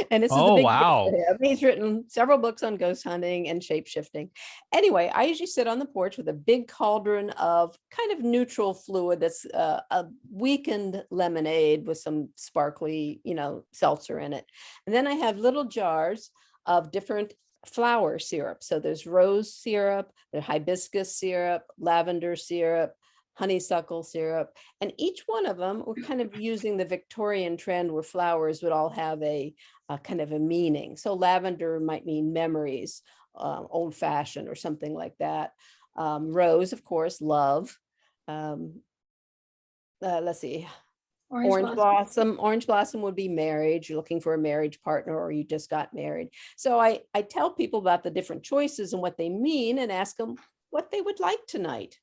And this is the big deal wow. for him. He's written several books on ghost hunting and shape shifting. Anyway, I usually sit on the porch with a big cauldron of kind of neutral fluid that's a weakened lemonade with some sparkly, you know, seltzer in it. And then I have little jars of different flower syrup. So there's rose syrup, there's hibiscus syrup, lavender syrup, honeysuckle syrup, and each one of them we're kind of using the Victorian trend where flowers would all have a kind of a meaning. So lavender might mean memories, old fashioned or something like that. Rose, of course, love. Let's see. Orange blossom would be marriage. You're looking for a marriage partner, or you just got married. So I tell people about the different choices and what they mean and ask them what they would like tonight.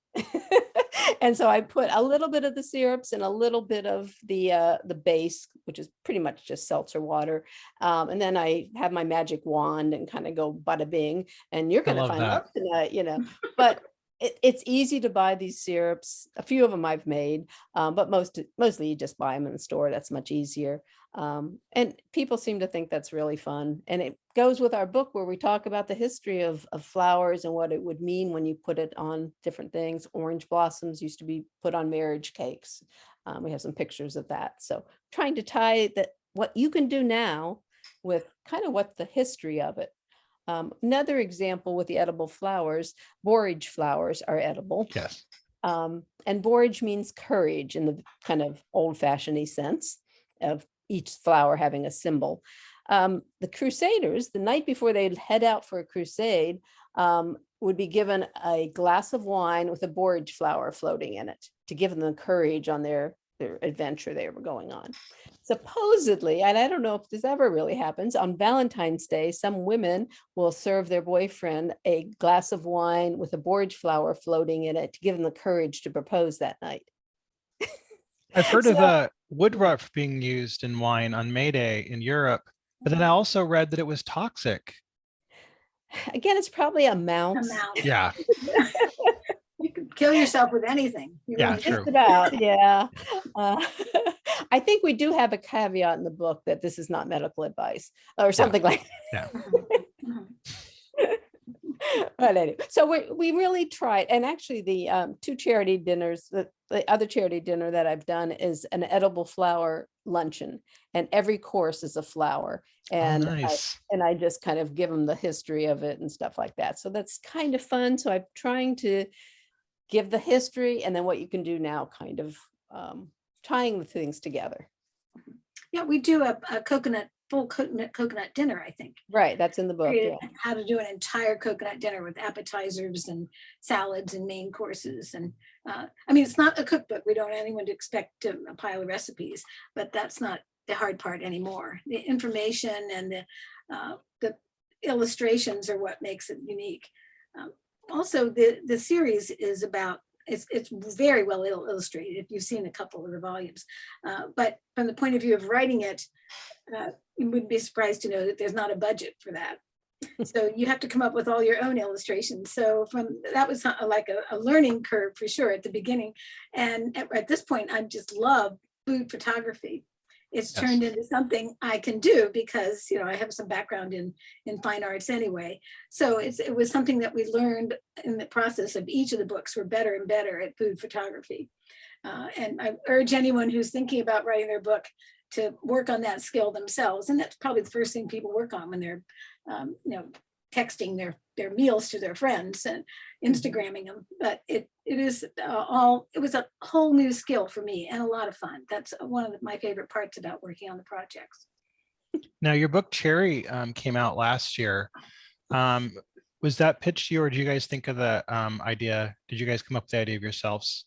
And so I put a little bit of the syrups and a little bit of the base, which is pretty much just seltzer water. And then I have my magic wand and kind of go bada bing, and you're going to find love tonight, you know. But it's easy to buy these syrups. A few of them I've made, but mostly you just buy them in the store. That's much easier. And people seem to think that's really fun. And it goes with our book where we talk about the history of flowers and what it would mean when you put it on different things. Orange blossoms used to be put on marriage cakes. We have some pictures of that. So trying to tie that what you can do now with kind of what the history of it. Another example with the edible flowers, borage flowers are edible. Yes. And borage means courage in the kind of old-fashioned sense of each flower having a symbol. The Crusaders, the night before they'd head out for a crusade, would be given a glass of wine with a borage flower floating in it to give them the courage on their adventure they were going on. Supposedly, and I don't know if this ever really happens, on Valentine's Day, some women will serve their boyfriend a glass of wine with a borage flower floating in it to give them the courage to propose that night. I've heard of woodruff being used in wine on May Day in Europe, but then I also read that it was toxic. Again, it's probably amounts. Yeah. You could kill yourself with anything. Yeah, true. Just about, yeah. I think we do have a caveat in the book that this is not medical advice or something like that. Yeah. But anyway, so we really tried, and actually the two charity dinners, the other charity dinner that I've done is an edible flower luncheon, and every course is a flower, and nice. I just kind of give them the history of it and stuff like that. So that's kind of fun. So I'm trying to give the history and then what you can do now, kind of tying the things together. Yeah, we do a coconut full coconut dinner, I think. Right, that's in the book. Created Yeah. how to do an entire coconut dinner with appetizers and salads and main courses. And I mean, it's not a cookbook. We don't want anyone to expect a pile of recipes, but that's not the hard part anymore. The information and the illustrations are what makes it unique. Also, the series is about, it's very well illustrated if you've seen a couple of the volumes. But from the point of view of writing it, you wouldn't be surprised to know that there's not a budget for that. So you have to come up with all your own illustrations. So that was like a learning curve for sure at the beginning. And at this point, I just love food photography. It's turned into something I can do because, you know, I have some background in fine arts anyway. So it was something that we learned in the process of each of the books. We're better and better at food photography. And I urge anyone who's thinking about writing their book to work on that skill themselves. And that's probably the first thing people work on when they're, texting their meals to their friends and Instagramming them. But it was a whole new skill for me and a lot of fun. That's one of my favorite parts about working on the projects. Now, your book Cherry came out last year. Was that pitched to you, or did you guys think of the idea? Did you guys come up with the idea of yourselves?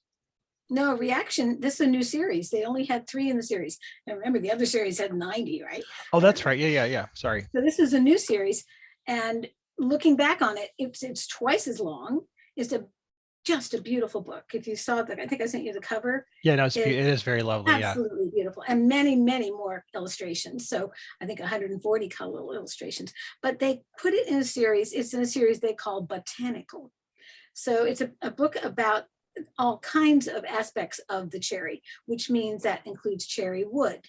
No, Reaction, this is a new series. They only had 3 in the series. And remember, the other series had 90, right? Oh, that's right. Yeah. Sorry. So this is a new series. And looking back on it, it's twice as long. It's just a beautiful book. If you saw that, I think I sent you the cover. Yeah, no, it is very lovely. Absolutely beautiful. And many, many more illustrations. So I think 140 color illustrations. But they put it in a series. It's in a series they call Botanical. So it's a book about all kinds of aspects of the cherry, which means that includes cherry wood.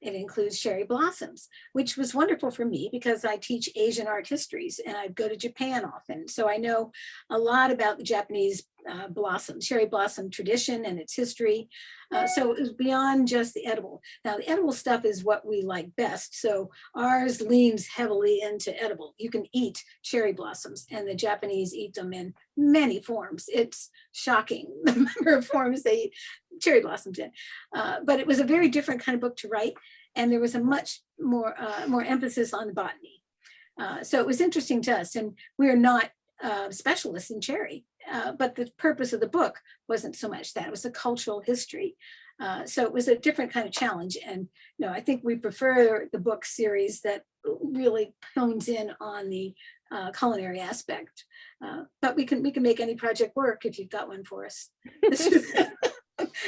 It includes cherry blossoms, which was wonderful for me because I teach Asian art histories and I go to Japan often. So I know a lot about the Japanese cherry blossom tradition and its history. So it was beyond just the edible. Now the edible stuff is what we like best. So ours leans heavily into edible. You can eat cherry blossoms and the Japanese eat them in many forms. It's shocking the number of forms they eat cherry blossoms in. But it was a very different kind of book to write. And there was a much more emphasis on the botany. So it was interesting to us, and we're not specialists in cherry, but the purpose of the book wasn't so much that. It was a cultural history. So it was a different kind of challenge. And I think we prefer the book series that really hones in on the culinary aspect. But we can make any project work if you've got one for us.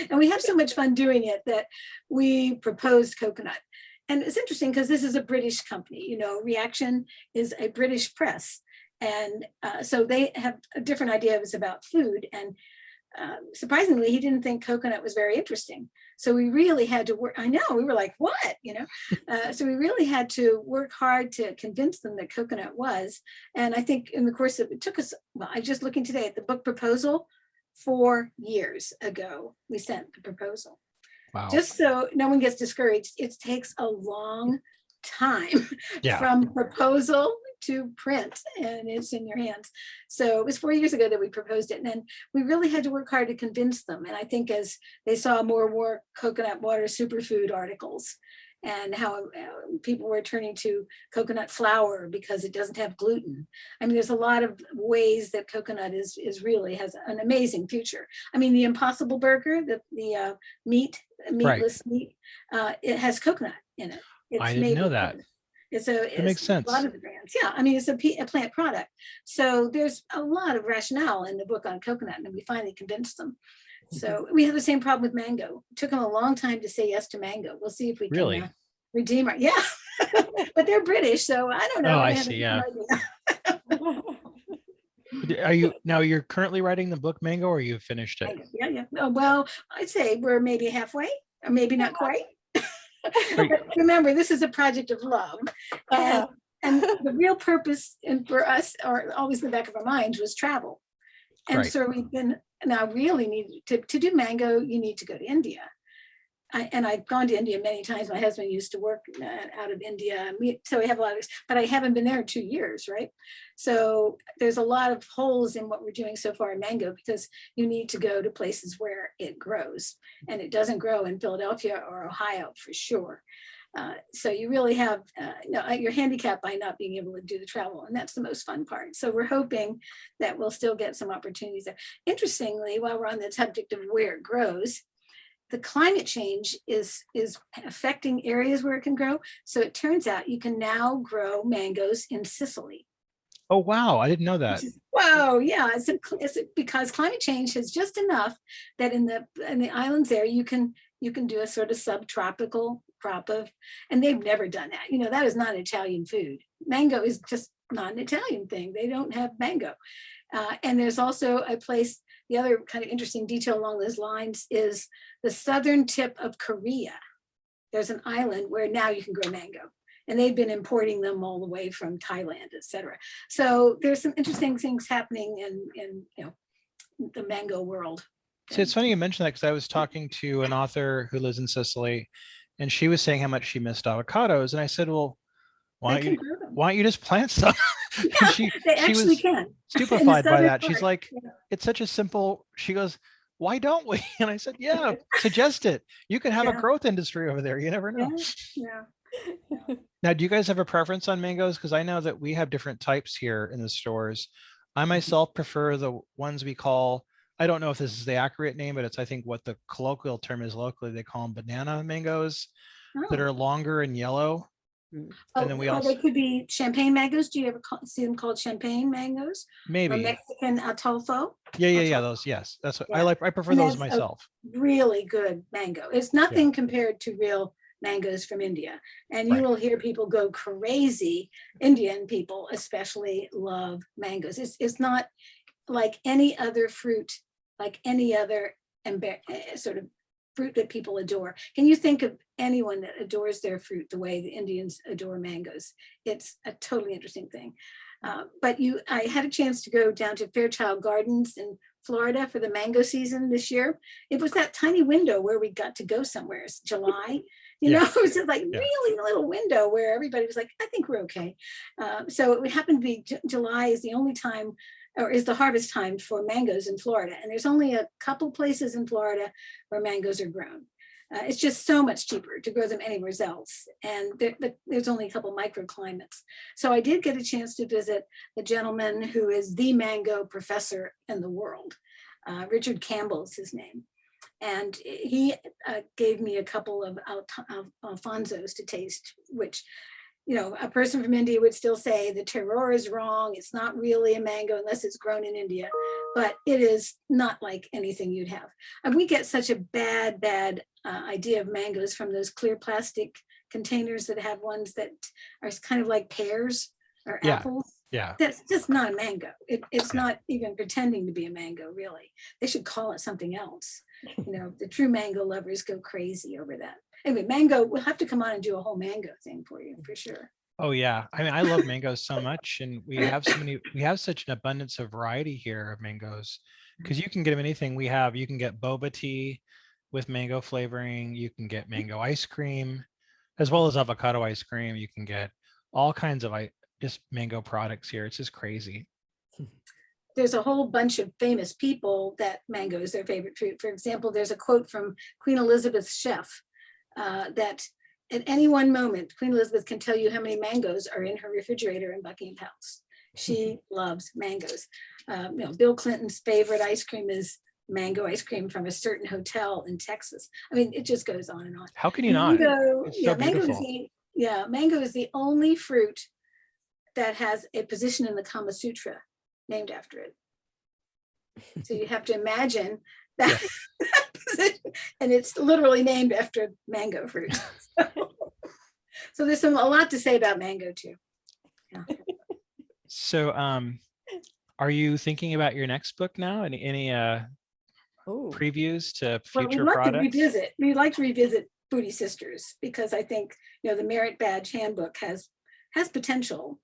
And we have so much fun doing it that we proposed coconut. And it's interesting because this is a British company, Reaction is a British press. And so they have a different idea. It was about food. And surprisingly, he didn't think coconut was very interesting. So we really had to work. I know, we were like, what, So we really had to work hard to convince them that coconut was. And I think in the course of it took us, well, I'm just looking today at the book proposal. 4 years ago, we sent the proposal. Wow. Just so no one gets discouraged, it takes a long time from proposal to print, and it's in your hands. So it was 4 years ago that we proposed it, and then we really had to work hard to convince them. And I think as they saw more coconut water superfood articles, and how people were turning to coconut flour because it doesn't have gluten. I mean, there's a lot of ways that coconut is really has an amazing future. I mean, the Impossible Burger, the meatless meat, it has coconut in it. I didn't know that. It makes sense. A lot of the brands. Yeah, I mean, it's a plant product. So there's a lot of rationale in the book on coconut, and we finally convinced them. So we have the same problem with mango. It took them a long time to say yes to mango. We'll see if we can redeem it. Yeah, but they're British, so I don't know. Oh, I see. Yeah. You're currently writing the book Mango, or you've finished it? Yeah. Oh, well, I'd say we're maybe halfway, or maybe not quite. But remember, this is a project of love. And the real purpose for us, or always in the back of our minds, was travel. And so we've been now really need to do mango, you need to go to India. I've gone to India many times. My husband used to work out of India. So we have a lot of, but I haven't been there in 2 years, right? So there's a lot of holes in what we're doing so far in mango because you need to go to places where it grows. And it doesn't grow in Philadelphia or Ohio for sure. So you really have you're handicapped by not being able to do the travel, and that's the most fun part. So we're hoping that we'll still get some opportunities there. Interestingly, while we're on the subject of where it grows, the climate change is affecting areas where it can grow. So it turns out you can now grow mangoes in Sicily. Oh, wow. I didn't know that. Wow, yeah, it's because climate change is just enough that in the islands there you can do a sort of subtropical crop of, and they've never done that. That is not Italian food. Mango is just not an Italian thing. They don't have mango. And there's also a place, the other kind of interesting detail along those lines is the southern tip of Korea. There's an island where now you can grow mango. And they've been importing them all the way from Thailand, et cetera. So there's some interesting things happening in the mango world. So it's funny you mentioned that, because I was talking to an author who lives in Sicily, and she was saying how much she missed avocados. And I said, well, why don't you just plant some? Yeah, she was can. Stupefied by that. She's like, it's such a simple, she goes, why don't we? And I said, yeah, suggest it. You could have a growth industry over there. You never know. Yeah. Now, do you guys have a preference on mangoes? Because I know that we have different types here in the stores. I myself prefer the ones we call, I don't know if this is the accurate name, but it's, I think, what the colloquial term is locally. They call them banana mangoes that are longer and yellow. And then we also, they could be champagne mangoes. Do you ever see them called champagne mangoes? Maybe. Or Mexican atolfo? Yeah. Those, yes. That's what I like. I prefer those myself. Really good mango. It's nothing compared to real mangoes from India. And you will hear people go crazy. Indian people especially love mangoes. It's not like any other fruit, like any other sort of fruit that people adore. Can you think of anyone that adores their fruit the way the Indians adore mangoes? It's a totally interesting thing. But I had a chance to go down to Fairchild Gardens in Florida for the mango season this year. It was that tiny window where we got to go somewhere. It's July. It was just like really little window where everybody was like, I think we're okay. So it would happen to be July is the only time, or is the harvest time for mangoes in Florida. And there's only a couple places in Florida where mangoes are grown. It's just so much cheaper to grow them anywhere else. And there's only a couple microclimates. So I did get a chance to visit the gentleman who is the mango professor in the world. Richard Campbell is his name. And he gave me a couple of Alfonsos to taste, which, a person from India would still say the terroir is wrong. It's not really a mango unless it's grown in India, but it is not like anything you'd have. And we get such a bad idea of mangoes from those clear plastic containers that have ones that are kind of like pears or apples. Yeah. That's just not a mango. It's not even pretending to be a mango, really. They should call it something else. The true mango lovers go crazy over that. Anyway, mango, we'll have to come on and do a whole mango thing for you, for sure. Oh yeah. I mean, I love mangoes so much, and we have such an abundance of variety here of mangoes, because you can get them anything. You can get boba tea with mango flavoring. You can get mango ice cream, as well as avocado ice cream. You can get all kinds of just mango products here. It's just crazy. There's a whole bunch of famous people that mango is their favorite fruit. For example, there's a quote from Queen Elizabeth's chef that at any one moment, Queen Elizabeth can tell you how many mangoes are in her refrigerator in Buckingham Palace. She loves mangoes. Bill Clinton's favorite ice cream is mango ice cream from a certain hotel in Texas. I mean, it just goes on and on. How can you not? Mango is the only fruit that has a position in the Kama Sutra named after it. So you have to imagine that, position, and it's literally named after mango fruit. So there's a lot to say about mango too. Yeah. So are you thinking about your next book now? Any previews to future products? We'd like to revisit Foodie Sisters, because I think the Merit Badge Handbook has potential.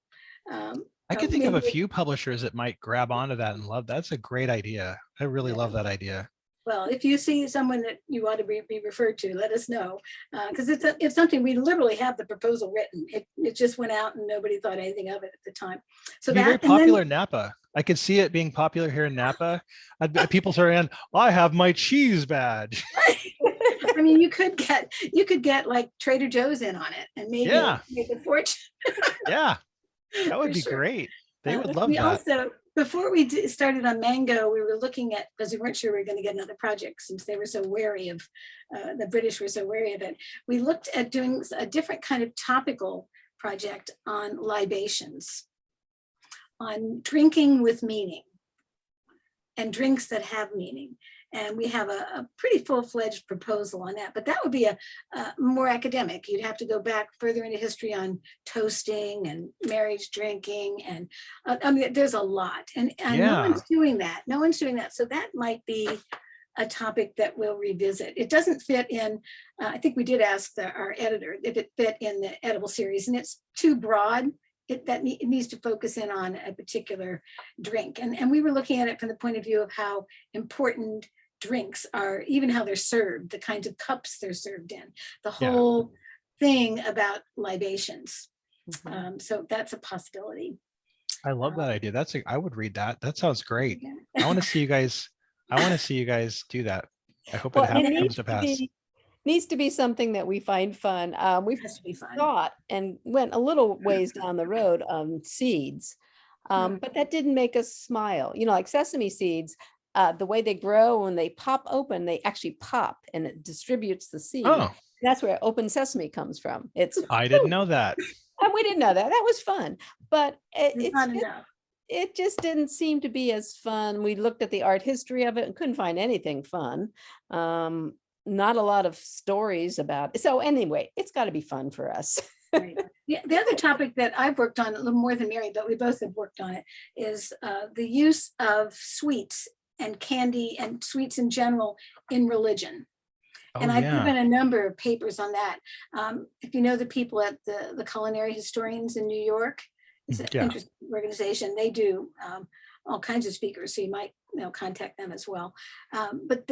I could think of a few publishers that might grab onto that and love that. That's a great idea. I really love that idea. Well, if you see someone that you ought to be referred to, let us know, because it's something. We literally have the proposal written. It just went out and nobody thought anything of it at the time. So it'd be very popular in Napa. I could see it being popular here in Napa. People saying, "I have my cheese badge." I mean, you could get like Trader Joe's in on it and maybe make a fortune. Yeah, that would For be sure. great. They would love We that. also, before we started on mango, we were looking at, because we weren't sure we were going to get another project since they were so wary of, the British were so wary of it. We looked at doing a different kind of topical project on libations, on drinking with meaning and drinks that have meaning. And we have a pretty full-fledged proposal on that, but that would be a more academic. You'd have to go back further into history on toasting and marriage drinking. And I mean, there's a lot, and no one's doing that. No one's doing that. So that might be a topic that we'll revisit. It doesn't fit in, I think we did ask our editor if it fit in the edible series, and it's too broad. It needs to focus in on a particular drink. And we were looking at it from the point of view of how important drinks are, even how they're served, the kinds of cups they're served in, the whole thing about libations. So that's a possibility. I love that idea. I would read that. That sounds great. I want to see you guys. I want to see you guys do that. I hope it comes to pass. Needs to be something that we find fun. We've thought and went a little ways down the road on seeds, but that didn't make us smile. You know, like sesame seeds, the way they grow, when they pop open, they actually pop and it distributes the seed. Oh, that's where open sesame comes from. I didn't know that. And we didn't know that. That was fun, but it just didn't seem to be as fun. We looked at the art history of it and couldn't find anything fun. Not a lot of stories about it. So anyway, it's got to be fun for us. Right. Yeah, the other topic that I've worked on a little more than Mary, but we both have worked on it, is the use of sweets and candy and sweets in general in religion. And I've given a number of papers on that. If you know the people at the Culinary Historians in New York, it's an interesting organization. They do all kinds of speakers, so you might contact them as well. But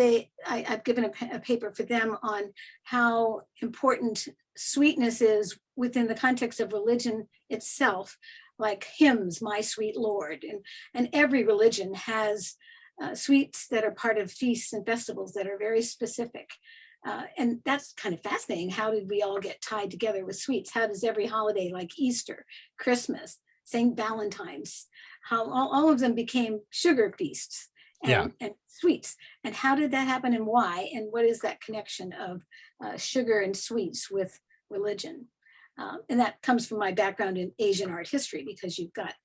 I've given a paper for them on how important sweetness is within the context of religion itself, like hymns, My Sweet Lord, and every religion has sweets that are part of feasts and festivals that are very specific. And that's kind of fascinating. How did we all get tied together with sweets? How does every holiday like Easter, Christmas, St. Valentine's, how all of them became sugar feasts and sweets? And how did that happen and why? And what is that connection of sugar and sweets with religion? And that comes from my background in Asian art history, because you've got,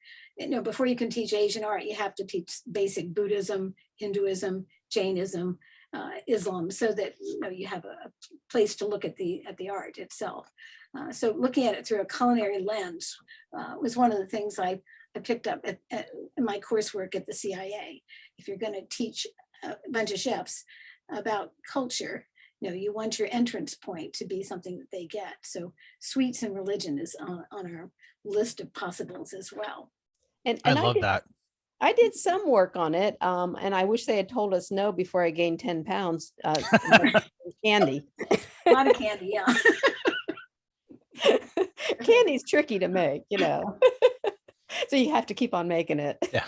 before you can teach Asian art, you have to teach basic Buddhism, Hinduism, Jainism, Islam, so that you have a place to look at the art itself. So looking at it through a culinary lens was one of the things I picked up in my coursework at the CIA. If you're going to teach a bunch of chefs about culture, you want your entrance point to be something that they get. So sweets and religion is on our list of possibles as well. And I love that. I did some work on it, and I wish they had told us no before I gained 10 pounds. Candy. A lot of candy, yeah. Candy's tricky to make, so you have to keep on making it. Yeah.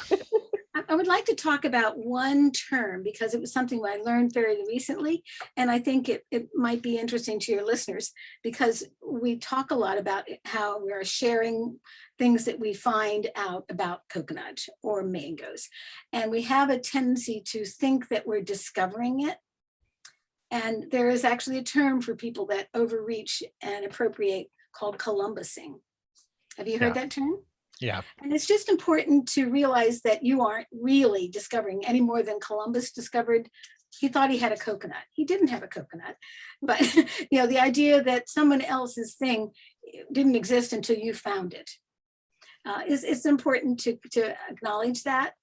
I would like to talk about one term, because it was something I learned very recently, and I think it might be interesting to your listeners, because we talk a lot about how we are sharing things that we find out about coconut or mangoes. And we have a tendency to think that we're discovering it. And there is actually a term for people that overreach and appropriate called Columbusing. Have you heard that term? Yeah. And it's just important to realize that you aren't really discovering any more than Columbus discovered. He thought he had a coconut. He didn't have a coconut. But the idea that someone else's thing didn't exist until you found it. It's important to acknowledge that.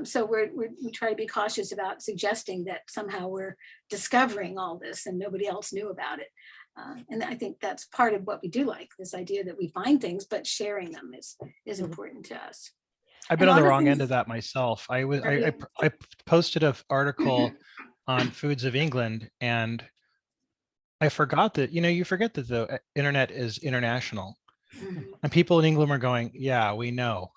So we try to be cautious about suggesting that somehow we're discovering all this and nobody else knew about it. And I think that's part of what we do like, this idea that we find things, but sharing them is important to us. I've been on the wrong end of that myself. I posted an article on Foods of England, and I forgot that, you forget that the internet is international. And people in England are going, yeah, we know.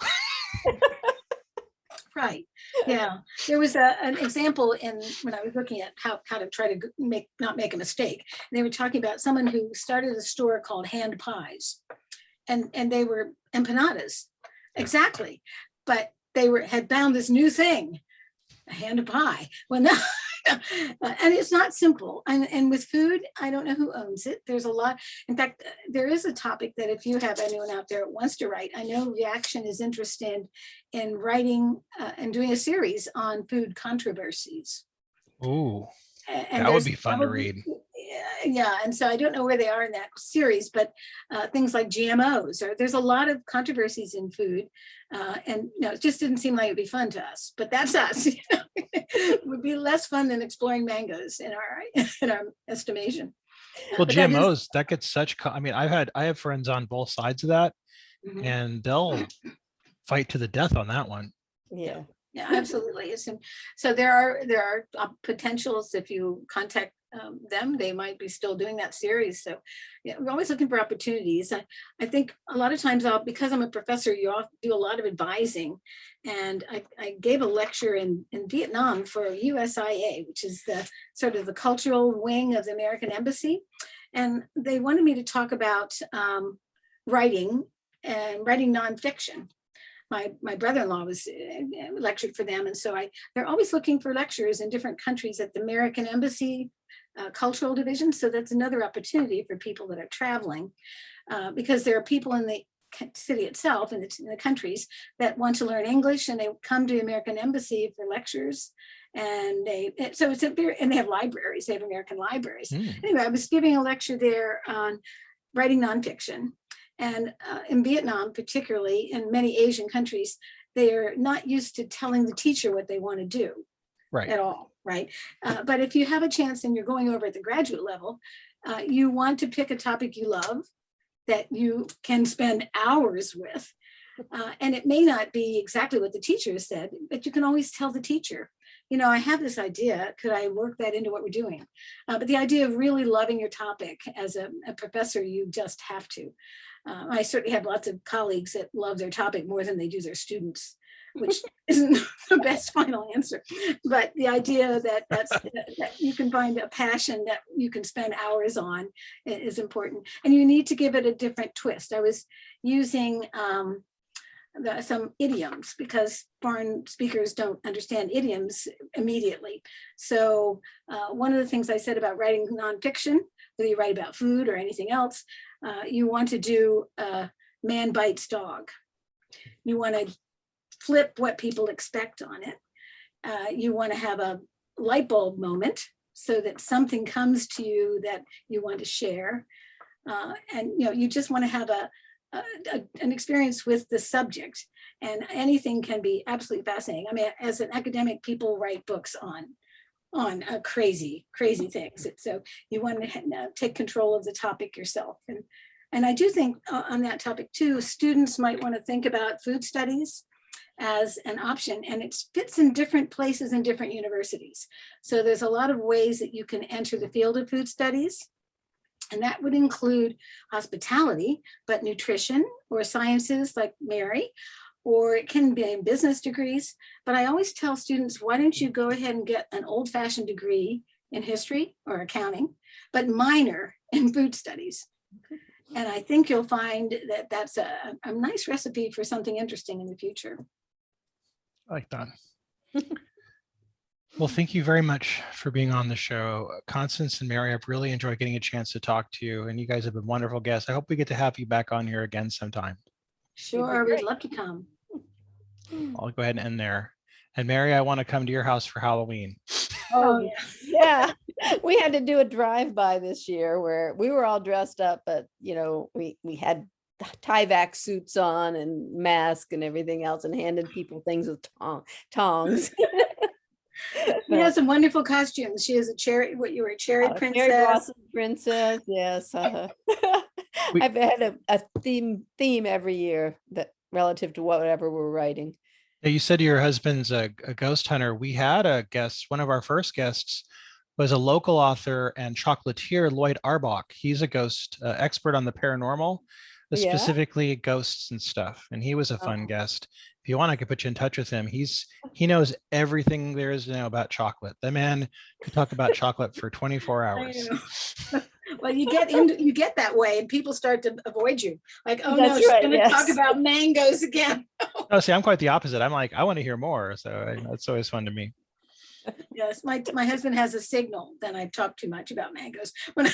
Right. Yeah. There was an example when I was looking at how to try to not make a mistake. They were talking about someone who started a store called Hand Pies, and they were empanadas. Exactly. But they had found this new thing, a hand pie. Well, no, and it's not simple. And with food, I don't know who owns it. There's a lot. In fact, there is a topic that if you have anyone out there that wants to write, I know Reaction is interested in writing and doing a series on food controversies. Ooh, And that would be fun to read. Yeah, and so I don't know where they are in that series, but things like GMOs, or there's a lot of controversies in food, and it just didn't seem like it'd be fun to us. But that's us. It would be less fun than exploring mangoes in our estimation. Well, GMOs, that gets such. I mean, I have friends on both sides of that, and they'll fight to the death on that one. Yeah. Yeah, absolutely. So there are potentials. If you contact them, they might be still doing that series. So yeah, we're always looking for opportunities. I think a lot of times because I'm a professor, you do a lot of advising. And I gave a lecture in Vietnam for USIA, which is the sort of the cultural wing of the American Embassy. And they wanted me to talk about writing and writing nonfiction. My brother-in-law was lectured for them. And so they're always looking for lecturers in different countries at the American Embassy Cultural Division. So that's another opportunity for people that are traveling, because there are people in the city itself, in the countries, that want to learn English, and they come to the American Embassy for lectures. And they have libraries, they have American libraries. Anyway, I was giving a lecture there on writing nonfiction. And in Vietnam, particularly, in many Asian countries, they are not used to telling the teacher what they want to do at all, right? But if you have a chance and you're going over at the graduate level, you want to pick a topic you love that you can spend hours with. And it may not be exactly what the teacher has said, but you can always tell the teacher, I have this idea, could I work that into what we're doing? But the idea of really loving your topic as a professor, you just have to. I certainly have lots of colleagues that love their topic more than they do their students, which isn't the best final answer. But the idea that you can find a passion that you can spend hours on is important. And you need to give it a different twist. I was using some idioms, because foreign speakers don't understand idioms immediately. So one of the things I said about writing nonfiction, whether you write about food or anything else, you want to do man bites dog. You want to flip what people expect on it. You want to have a light bulb moment so that something comes to you that you want to share. And you just want to have an experience with the subject, and anything can be absolutely fascinating. I mean, as an academic, people write books on crazy things. So you want to take control of the topic yourself. And I do think on that topic too, students might want to think about food studies as an option, and it fits in different places in different universities. So there's a lot of ways that you can enter the field of food studies. And that would include hospitality, but nutrition or sciences like Mary, or it can be in business degrees. But I always tell students, why don't you go ahead and get an old-fashioned degree in history or accounting, but minor in food studies. And I think you'll find that that's a nice recipe for something interesting in the future. I like that. Well, thank you very much for being on the show. Constance and Mary, I've really enjoyed getting a chance to talk to you, and you guys have been wonderful guests. I hope we get to have you back on here again sometime. Sure, we'd love to come. I'll go ahead and end there. And Mary, I want to come to your house for Halloween. Oh, yeah. We had to do a drive-by this year where we were all dressed up, but, we had Tyvek suits on and mask and everything else, and handed people things with tongs. She has some wonderful costumes. She is a cherry princess. Cherry blossom princess, yes. I've had a theme every year that relative to whatever we're writing. You said your husband's a ghost hunter. We had a guest, one of our first guests was a local author and chocolatier, Lloyd Arbach. He's a ghost expert on the paranormal. Yeah. specifically ghosts and stuff. And he was a fun Oh. guest. If you want, I could put you in touch with him. He knows everything there is to know about chocolate. The man could talk about chocolate for 24 I hours. know. Well, you get that way and people start to avoid you. Like, oh no, That's she's right, going to talk yes. about mangoes again. No, see, I'm quite the opposite. I'm like, I want to hear more. So that's always fun to me. Yes, my husband has a signal. Then I talk too much about mangoes. When I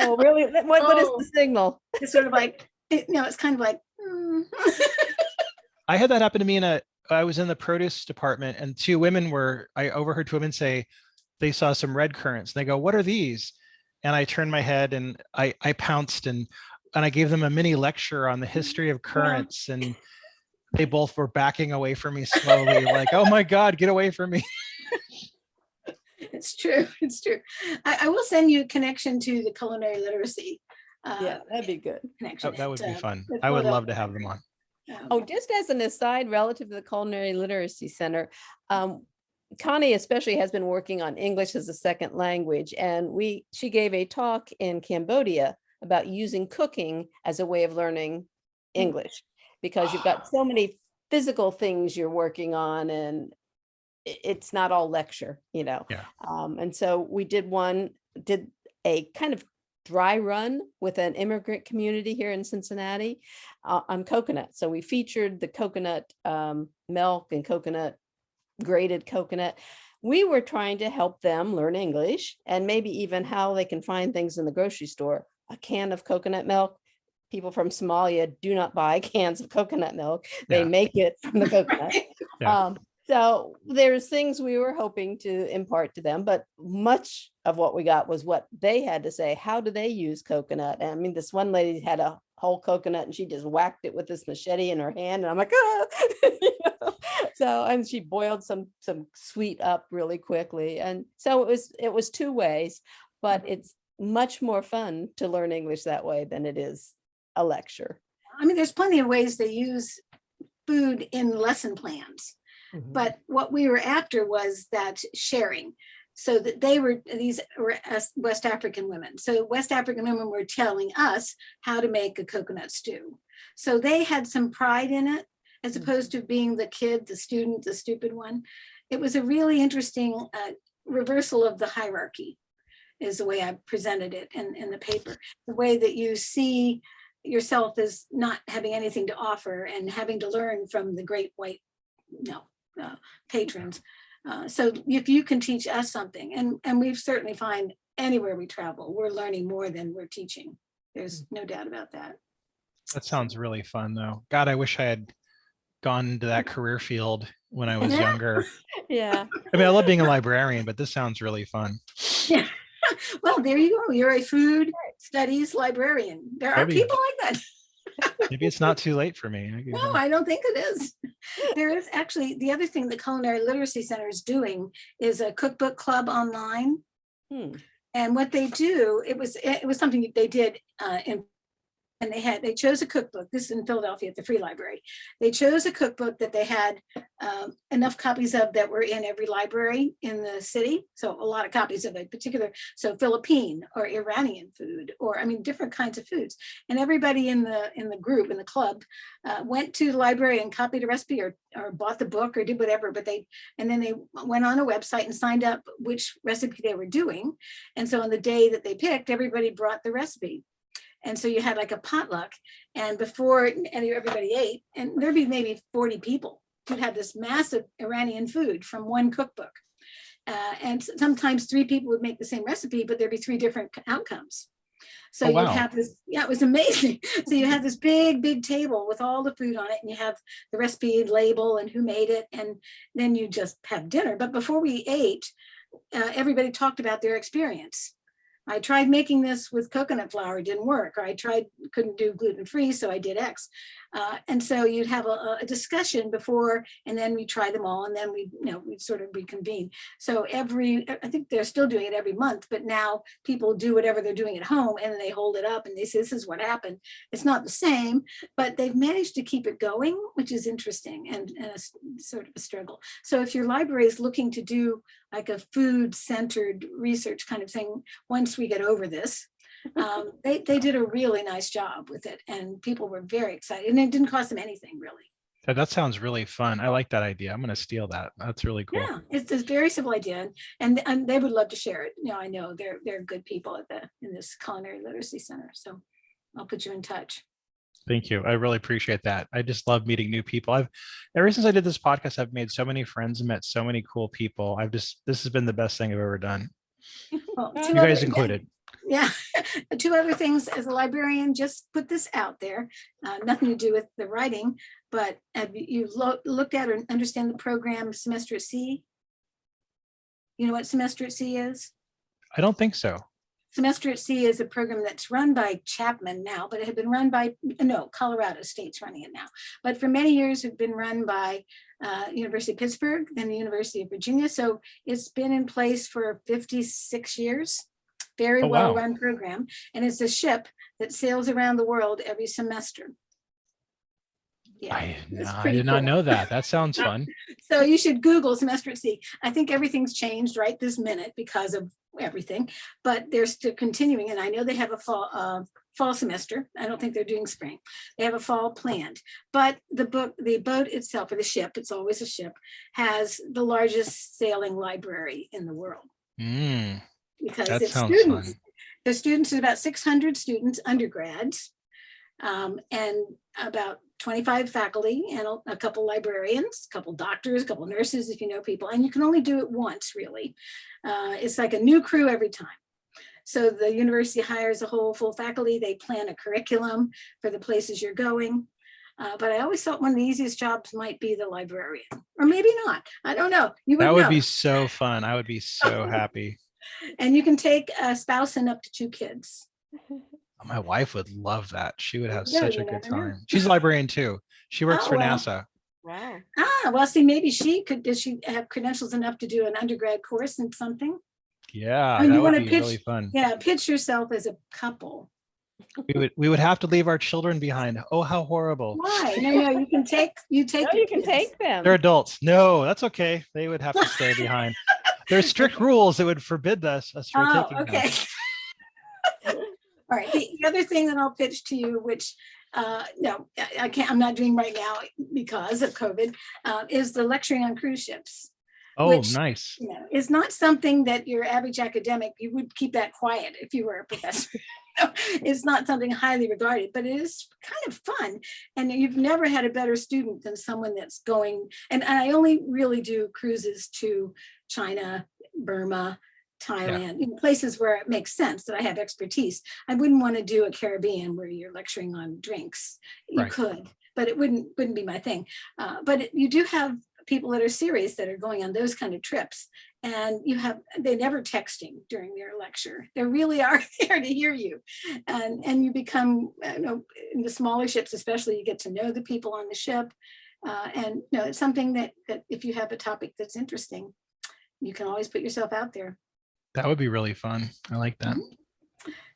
Oh, really? What is Oh. the signal? it's sort of like, it's kind of like, I had that happen to me I was in the produce department and I overheard two women say they saw some red currants. They go, "What are these?" And I turned my head and I pounced and I gave them a mini lecture on the history of currants, and they both were backing away from me slowly, like, "Oh my God, get away from me." It's true. It's true. I will send you a connection to the culinary literacy. Yeah, that'd be good. Connection. That would be fun. at I would love to Philadelphia. have them on. Oh, just as an aside, relative to the Culinary Literacy Center, Connie especially has been working on English as a second language, and she gave a talk in Cambodia about using cooking as a way of learning English, because you've got so many physical things you're working on, and it's not all lecture, Yeah. And so we did a kind of dry run with an immigrant community here in Cincinnati on coconut. So we featured the coconut milk and grated coconut. We were trying to help them learn English and maybe even how they can find things in the grocery store. A can of coconut milk. People from Somalia do not buy cans of coconut milk. They make it from the coconut. Yeah. So there's things we were hoping to impart to them, but much of what we got was what they had to say. How do they use coconut? And I mean, this one lady had a whole coconut and she just whacked it with this machete in her hand. And I'm like, ah! So, and she boiled some sweet up really quickly. And so it was two ways, but it's much more fun to learn English that way than it is a lecture. I mean, there's plenty of ways they use food in lesson plans. But what we were after was that sharing. So that these were West African women. So West African women were telling us how to make a coconut stew. So they had some pride in it, as opposed to being the kid, the student, the stupid one. It was a really interesting reversal of the hierarchy, is the way I presented it in the paper. The way that you see yourself as not having anything to offer and having to learn from the great white, patrons. So if you can teach us something, and we certainly find anywhere we travel, we're learning more than we're teaching. There's no doubt about that. That sounds really fun though. God, I wish I had gone into that career field when I was younger. Yeah. I mean, I love being a librarian, but this sounds really fun. Yeah. Well, there you go. You're a food studies librarian. There are people like that. Maybe it's not too late for me. No, I don't think it is. There is actually, the other thing the Culinary Literacy Center is doing is a cookbook club online. And what they do, it was something they did and they chose a cookbook. This is in Philadelphia at the Free Library. They chose a cookbook that they had enough copies of that were in every library in the city. So a lot of copies of a particular, so Philippine or Iranian food, or I mean, different kinds of foods. And everybody in the group, in the club, went to the library and copied a recipe or bought the book or did whatever, and then they went on a website and signed up which recipe they were doing. And so on the day that they picked, everybody brought the recipe. And so you had like a potluck, and before everybody ate, and there'd be maybe 40 people who had this massive Iranian food from one cookbook. And sometimes 3 people would make the same recipe, but there'd be 3 different outcomes. So you'd have this, it was amazing. So you had this big table with all the food on it, and you have the recipe label and who made it, and then you just have dinner. But before we ate, everybody talked about their experience. I tried making this with coconut flour, it didn't work. Or I couldn't do gluten-free, so I did X. And so you'd have a discussion before, and then we try them all, and then we'd sort of reconvene. So I think they're still doing it every month, but now people do whatever they're doing at home, and then they hold it up and they say, this is what happened. It's not the same, but they've managed to keep it going, which is interesting and a sort of a struggle. So if your library is looking to do like a food-centered research kind of thing, once we get over this, They did a really nice job with it, and people were very excited, and it didn't cost them anything really. That sounds really fun. I like that idea. I'm going to steal that. That's really cool. Yeah, it's a very simple idea, and they would love to share it. I know they're good people in this culinary literacy center, so I'll put you in touch. Thank you. I really appreciate that. I just love meeting new people. Ever since I did this podcast, I've made so many friends and met so many cool people. This has been the best thing I've ever done. Well, you guys included. Yeah. 2 other things as a librarian, just put this out there, nothing to do with the writing, but have you looked at or understand the program Semester at Sea? You know what Semester at Sea is? I don't think so. Semester at Sea is a program that's run by Chapman now, but it had been run by, Colorado State's running it now. But for many years, it had been run by University of Pittsburgh and the University of Virginia. So it's been in place for 56 years. Very well-run program. And it's a ship that sails around the world every semester. Yeah, I did not know that. That sounds fun. So you should Google Semester at Sea. I think everything's changed right this minute because of everything, but they're still continuing. And I know they have a fall semester. I don't think they're doing spring. They have a fall planned. But the boat itself, or the ship, it's always a ship, has the largest sailing library in the world. Because it's students. Fun. The students are about 600 students, undergrads, and about 25 faculty, and a couple librarians, a couple doctors, a couple nurses, if you know people, and you can only do it once, really. It's like a new crew every time. So the university hires a whole full faculty, they plan a curriculum for the places you're going. But I always thought one of the easiest jobs might be the librarian, or maybe not. I don't know. That would be so fun. I would be so happy. And you can take a spouse and up to 2 kids. My wife would love that. She would have such a good time. She's a librarian too. She works for NASA. Wow. Well, see, maybe does she have credentials enough to do an undergrad course in something? Yeah, that would be really fun. Yeah, pitch yourself as a couple. We would have to leave our children behind. Oh, how horrible. Why? No, you can take you can take them. They're adults. No, that's okay. They would have to stay behind. There's strict rules that would forbid us from taking them. All right. The other thing that I'll pitch to you, which no, I can't. I'm not doing right now because of COVID, is the lecturing on cruise ships. Oh, which, nice. Is not something that your average academic, you would keep that quiet if you were a professor. It's not something highly regarded, but it is kind of fun. And you've never had a better student than someone that's going, and I only really do cruises to China, Burma, Thailand, places where it makes sense that I have expertise. I wouldn't want to do a Caribbean where you're lecturing on drinks. You could, but it wouldn't be my thing. But you do have people that are serious that are going on those kind of trips, and they never texting during their lecture. They really are there to hear you, and you become, in the smaller ships especially, you get to know the people on the ship, and it's something that if you have a topic that's interesting, you can always put yourself out there. That would be really fun. I like that.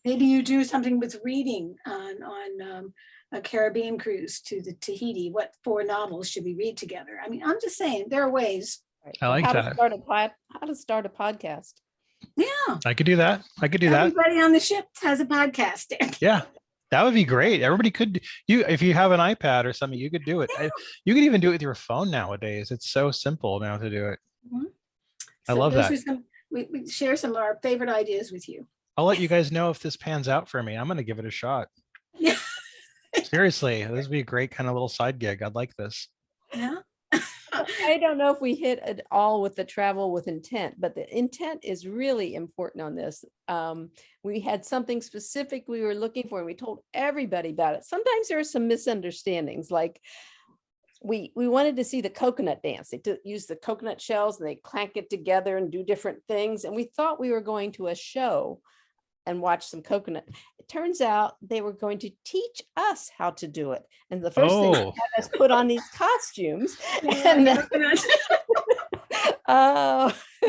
Maybe you do something with reading on a Caribbean cruise to the Tahiti. What 4 novels should we read together? I mean, I'm just saying there are ways. I like how that. How to start a podcast. Yeah. I could do that. Everybody on the ship has a podcast. Yeah. That would be great. Everybody could. If you have an iPad or something, you could do it. Yeah. You could even do it with your phone nowadays. It's so simple now to do it. I love that. We share some of our favorite ideas with you. I'll let you guys know if this pans out for me. I'm going to give it a shot. Yeah. Seriously, this would be a great kind of little side gig. I'd like this. Yeah. I don't know if we hit it all with the travel with intent, but the intent is really important on this. We had something specific we were looking for, and we told everybody about it. Sometimes there are some misunderstandings, like we wanted to see the coconut dance. They use the coconut shells and they clank it together and do different things. And we thought we were going to a show and watch some coconut. It turns out they were going to teach us how to do it. And the first thing they had us put on these costumes. And then,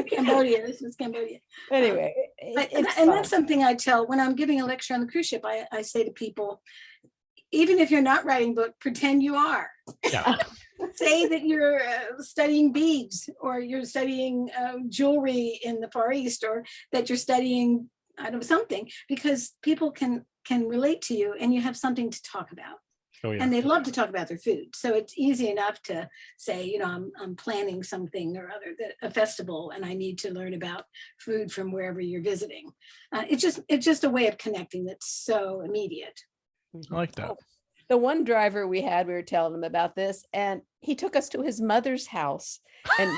Cambodia. This is Cambodia. Anyway, and that's something I tell when I'm giving a lecture on the cruise ship. I say to people, even if you're not writing book, pretend you are. Yeah. Say that you're studying beads, or you're studying jewelry in the Far East, or that you're studying something, because people can relate to you and you have something to talk about. Oh, yeah. And they love to talk about their food. So it's easy enough to say, I'm planning something or other, a festival, and I need to learn about food from wherever you're visiting. It's just a way of connecting that's so immediate. I like that. The one driver we had, we were telling him about this, and he took us to his mother's house and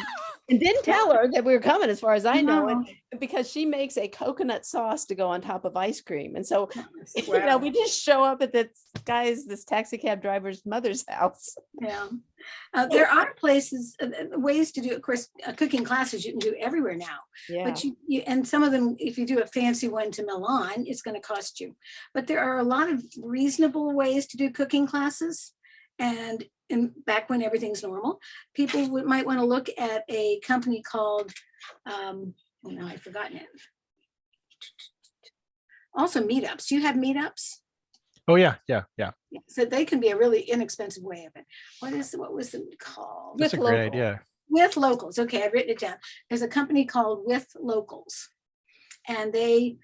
didn't tell her that we were coming, as far as I know, and because she makes a coconut sauce to go on top of ice cream. And so, Wow. we just show up at this taxi cab driver's mother's house. Yeah. There are places, ways to do, of course, cooking classes you can do everywhere now. Yeah. But you and some of them, if you do a fancy one to Milan, it's going to cost you. But there are a lot of reasonable ways to do cooking classes. And back when everything's normal, people might want to look at a company called, now I've forgotten it. Also meetups. Do you have meetups? Oh, yeah. So they can be a really inexpensive way of it. What was it called? That's a great idea. With Locals. Okay, I've written it down. There's a company called With Locals, and they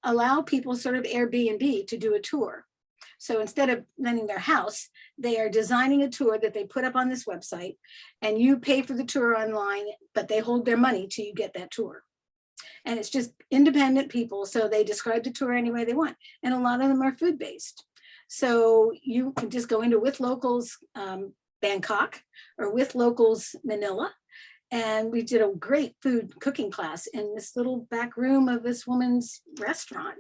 allow people sort of Airbnb to do a tour. So instead of renting their house, they are designing a tour that they put up on this website, and you pay for the tour online, but they hold their money till you get that tour. And it's just independent people, so they describe the tour any way they want. And a lot of them are food-based. So you can just go into With Locals Bangkok or With Locals Manila. And we did a great food cooking class in this little back room of this woman's restaurant.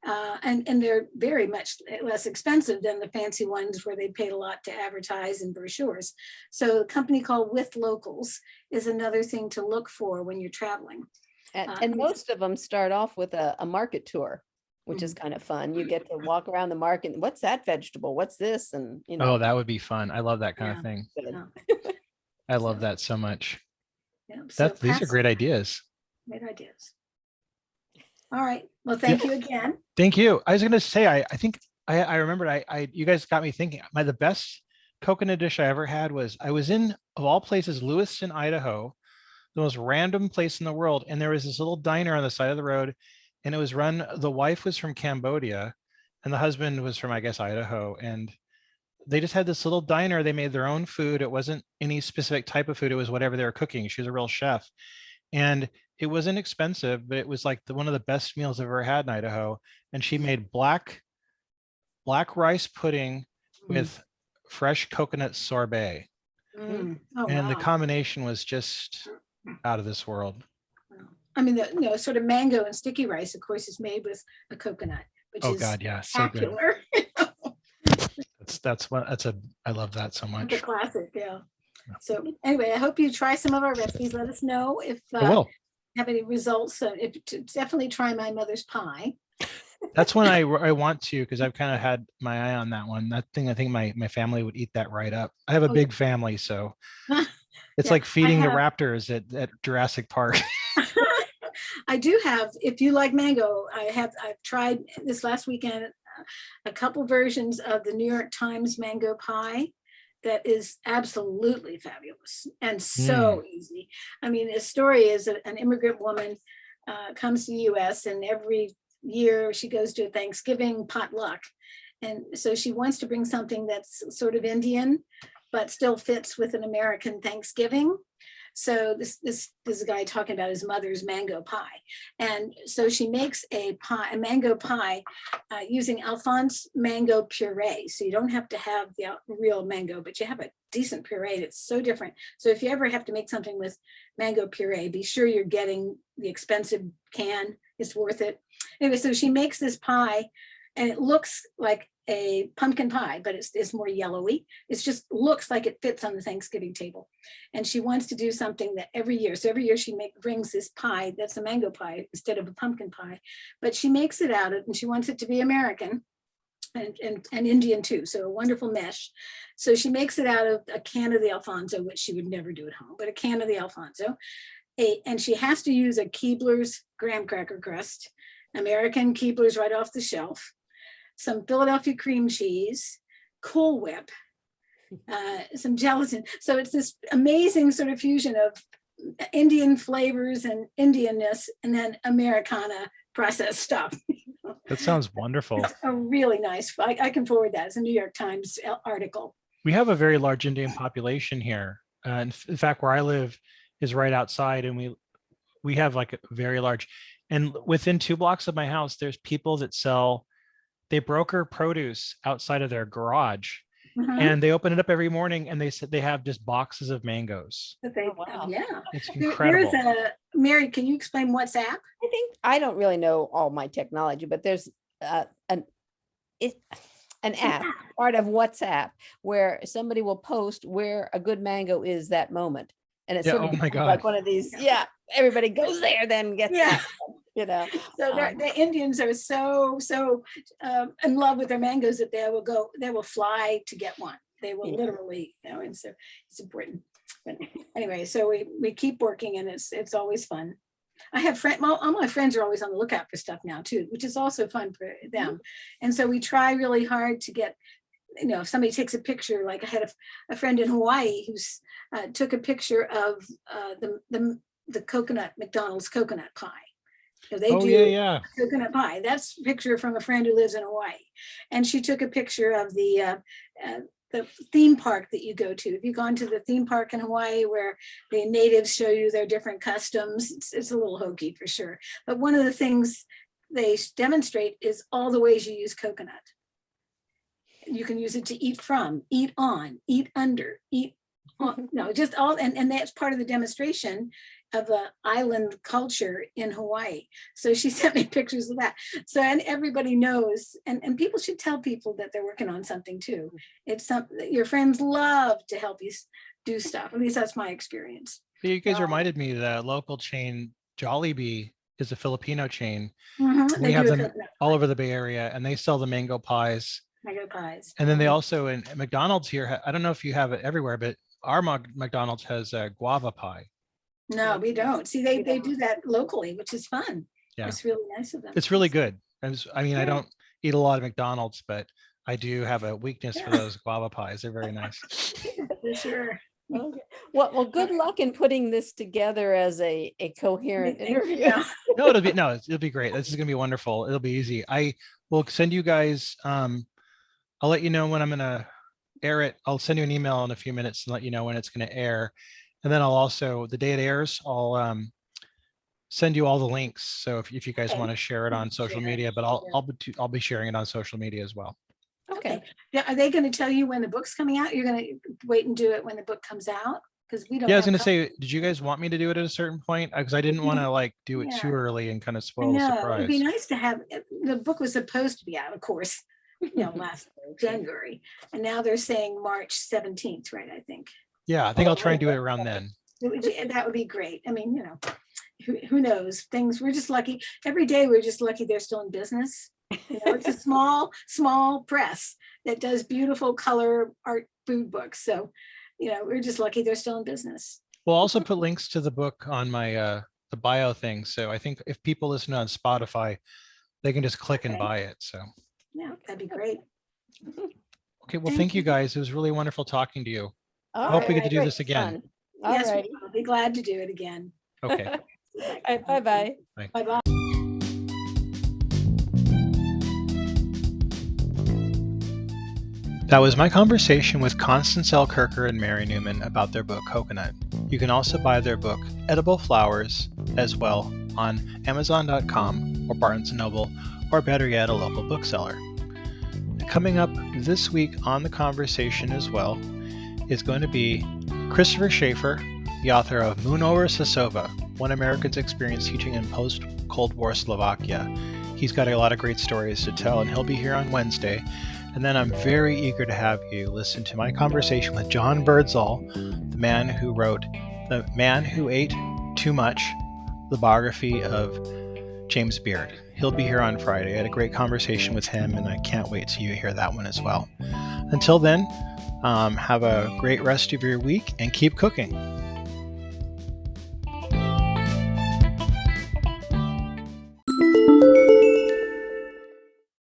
And they're very much less expensive than the fancy ones where they paid a lot to advertise in brochures. So a company called With Locals is another thing to look for when you're traveling. And most of them start off with a market tour, which is kind of fun. You get to walk around the market. What's that vegetable? What's this? And Oh, that would be fun. I love that kind of thing. Yeah. I love that so much. Yeah, so These are great ideas. Great ideas. All right. Well, thank you again. Thank you. I was going to say, I think I remembered, you guys got me thinking. The best coconut dish I ever had was, I was in, of all places, Lewiston, Idaho, the most random place in the world. And there was this little diner on the side of the road, and it was run, the wife was from Cambodia and the husband was from, I guess, Idaho. And they just had this little diner. They made their own food. It wasn't any specific type of food. It was whatever they were cooking. She was a real chef. And it wasn't expensive, but it was like one of the best meals I've ever had in Idaho. And she made black rice pudding with fresh coconut sorbet. Oh, And the wow. combination was just out of this world. I mean, sort of mango and sticky rice, of course, is made with a coconut, which is God, yeah, so good. popular. I love that so much. It's a classic, yeah. So anyway, I hope you try some of our recipes. Let us know if I will. have any results. Definitely try my mother's pie. That's one I want to, because I've kind of had my eye on that one. That thing, I think my family would eat that right up. I have a big family, so it's like feeding the raptors at Jurassic Park. I do have, if you like mango, I've tried this last weekend a couple versions of the New York Times mango pie that is absolutely fabulous and so easy. I mean, the story is an immigrant woman comes to the US, and every year she goes to a Thanksgiving potluck. And so she wants to bring something that's sort of Indian, but still fits with an American Thanksgiving. So this is a guy talking about his mother's mango pie. And so she makes a mango pie using Alphonse mango puree. So you don't have to have the real mango, but you have a decent puree that's so different. So if you ever have to make something with mango puree, be sure you're getting the expensive can. It's worth it. Anyway, so she makes this pie, and it looks like a pumpkin pie, but it's more yellowy. It just looks like it fits on the Thanksgiving table. And she wants to do something that every year. So every year she brings this pie that's a mango pie instead of a pumpkin pie, but she makes it out of, and she wants it to be American and Indian too. So a wonderful mesh. So she makes it out of a can of the Alfonso, which she would never do at home, but a can of the Alfonso. And she has to use a Keebler's graham cracker crust, American Keebler's right off the shelf, some Philadelphia cream cheese, Cool Whip, some gelatin. So it's this amazing sort of fusion of Indian flavors and Indianness, and then Americana processed stuff. That sounds wonderful. It's a really nice, I can forward that. It's a New York Times article. We have a very large Indian population here. In fact, where I live is right outside, and we have like a very large, and within 2 blocks of my house, there's people that they broker produce outside of their garage, and they open it up every morning, and they said they have just boxes of mangoes. Wow. Yeah. It's incredible. Mary, can you explain WhatsApp? I don't really know all my technology, but there's an app, part of WhatsApp, where somebody will post where a good mango is that moment. And it's sort of like one of these, everybody goes there, then gets that, you know. So the Indians are so in love with their mangoes that they will fly to get one. They will literally, you know, and so it's important. But anyway, so we keep working, and it's always fun. I have all my friends are always on the lookout for stuff now too, which is also fun for them. And so we try really hard to get, you know, if somebody takes a picture, like I had a friend in Hawaii who's took a picture of the McDonald's coconut pie. So they do coconut pie. That's a picture from a friend who lives in Hawaii. And she took a picture of the theme park that you go to. If you've gone to the theme park in Hawaii where the natives show you their different customs, it's a little hokey for sure. But one of the things they demonstrate is all the ways you use coconut. You can use it to eat from, eat on, eat under, eat on, just all, and that's part of the demonstration of the island culture in Hawaii. So she sent me pictures of that. So, and everybody knows, and people should tell people that they're working on something too. It's something that your friends love to help you do stuff. At least that's my experience. You guys reminded me the local chain Jollibee is a Filipino chain. We have them all over the Bay Area, and they sell the mango pies. And then they also, in McDonald's here, I don't know if you have it everywhere, but our McDonald's has a guava pie. No, we don't. See, they do that locally, which is fun. Yeah. It's really nice of them. It's really good. I don't eat a lot of McDonald's, but I do have a weakness for those guava pies. They're very nice. For sure. Okay. Well, good luck in putting this together as a coherent interview. No, it'll be great. This is going to be wonderful. It'll be easy. I will send you guys, I'll let you know when I'm going to air it. I'll send you an email in a few minutes and let you know when it's going to air. And then I'll also, the day it airs, I'll send you all the links. So if you guys want to share it on social media, but I'll be sharing it on social media as well. Okay. Yeah. Are they going to tell you when the book's coming out? You're going to wait and do it when the book comes out? Because we don't. Yeah, I was going to say, did you guys want me to do it at a certain point? Because I didn't want to do it too early and kind of spoil the surprise. It'd be nice to have, the book was supposed to be out, of course, last January. And now they're saying March 17th, right? I think. Yeah, I think I'll try and do it around then. That would be great. I mean, who knows? We're just lucky. Every day we're just lucky they're still in business. It's a small press that does beautiful color art food books. So, we're just lucky they're still in business. We'll also put links to the book on my the bio thing. So I think if people listen on Spotify, they can just click and buy it. So yeah, that'd be great. Okay, well, thank you guys. It was really wonderful talking to you. I hope we get to do this again. Yes, I'll be glad to do it again. Okay. All right, bye-bye. Bye-bye. That was my conversation with Constance Kirker and Mary Newman about their book, Coconut. You can also buy their book, Edible Flowers, as well on Amazon.com or Barnes & Noble, or better yet, a local bookseller. Coming up this week on the conversation as well is going to be Christopher Schaefer, the author of Moon Over Sasova, One American's Experience Teaching in Post-Cold War Slovakia. He's got a lot of great stories to tell, and he'll be here on Wednesday. And then I'm very eager to have you listen to my conversation with John Birdsall, the man who wrote The Man Who Ate Too Much, the biography of James Beard. He'll be here on Friday. I had a great conversation with him, and I can't wait till you hear that one as well. Until then, have a great rest of your week and keep cooking.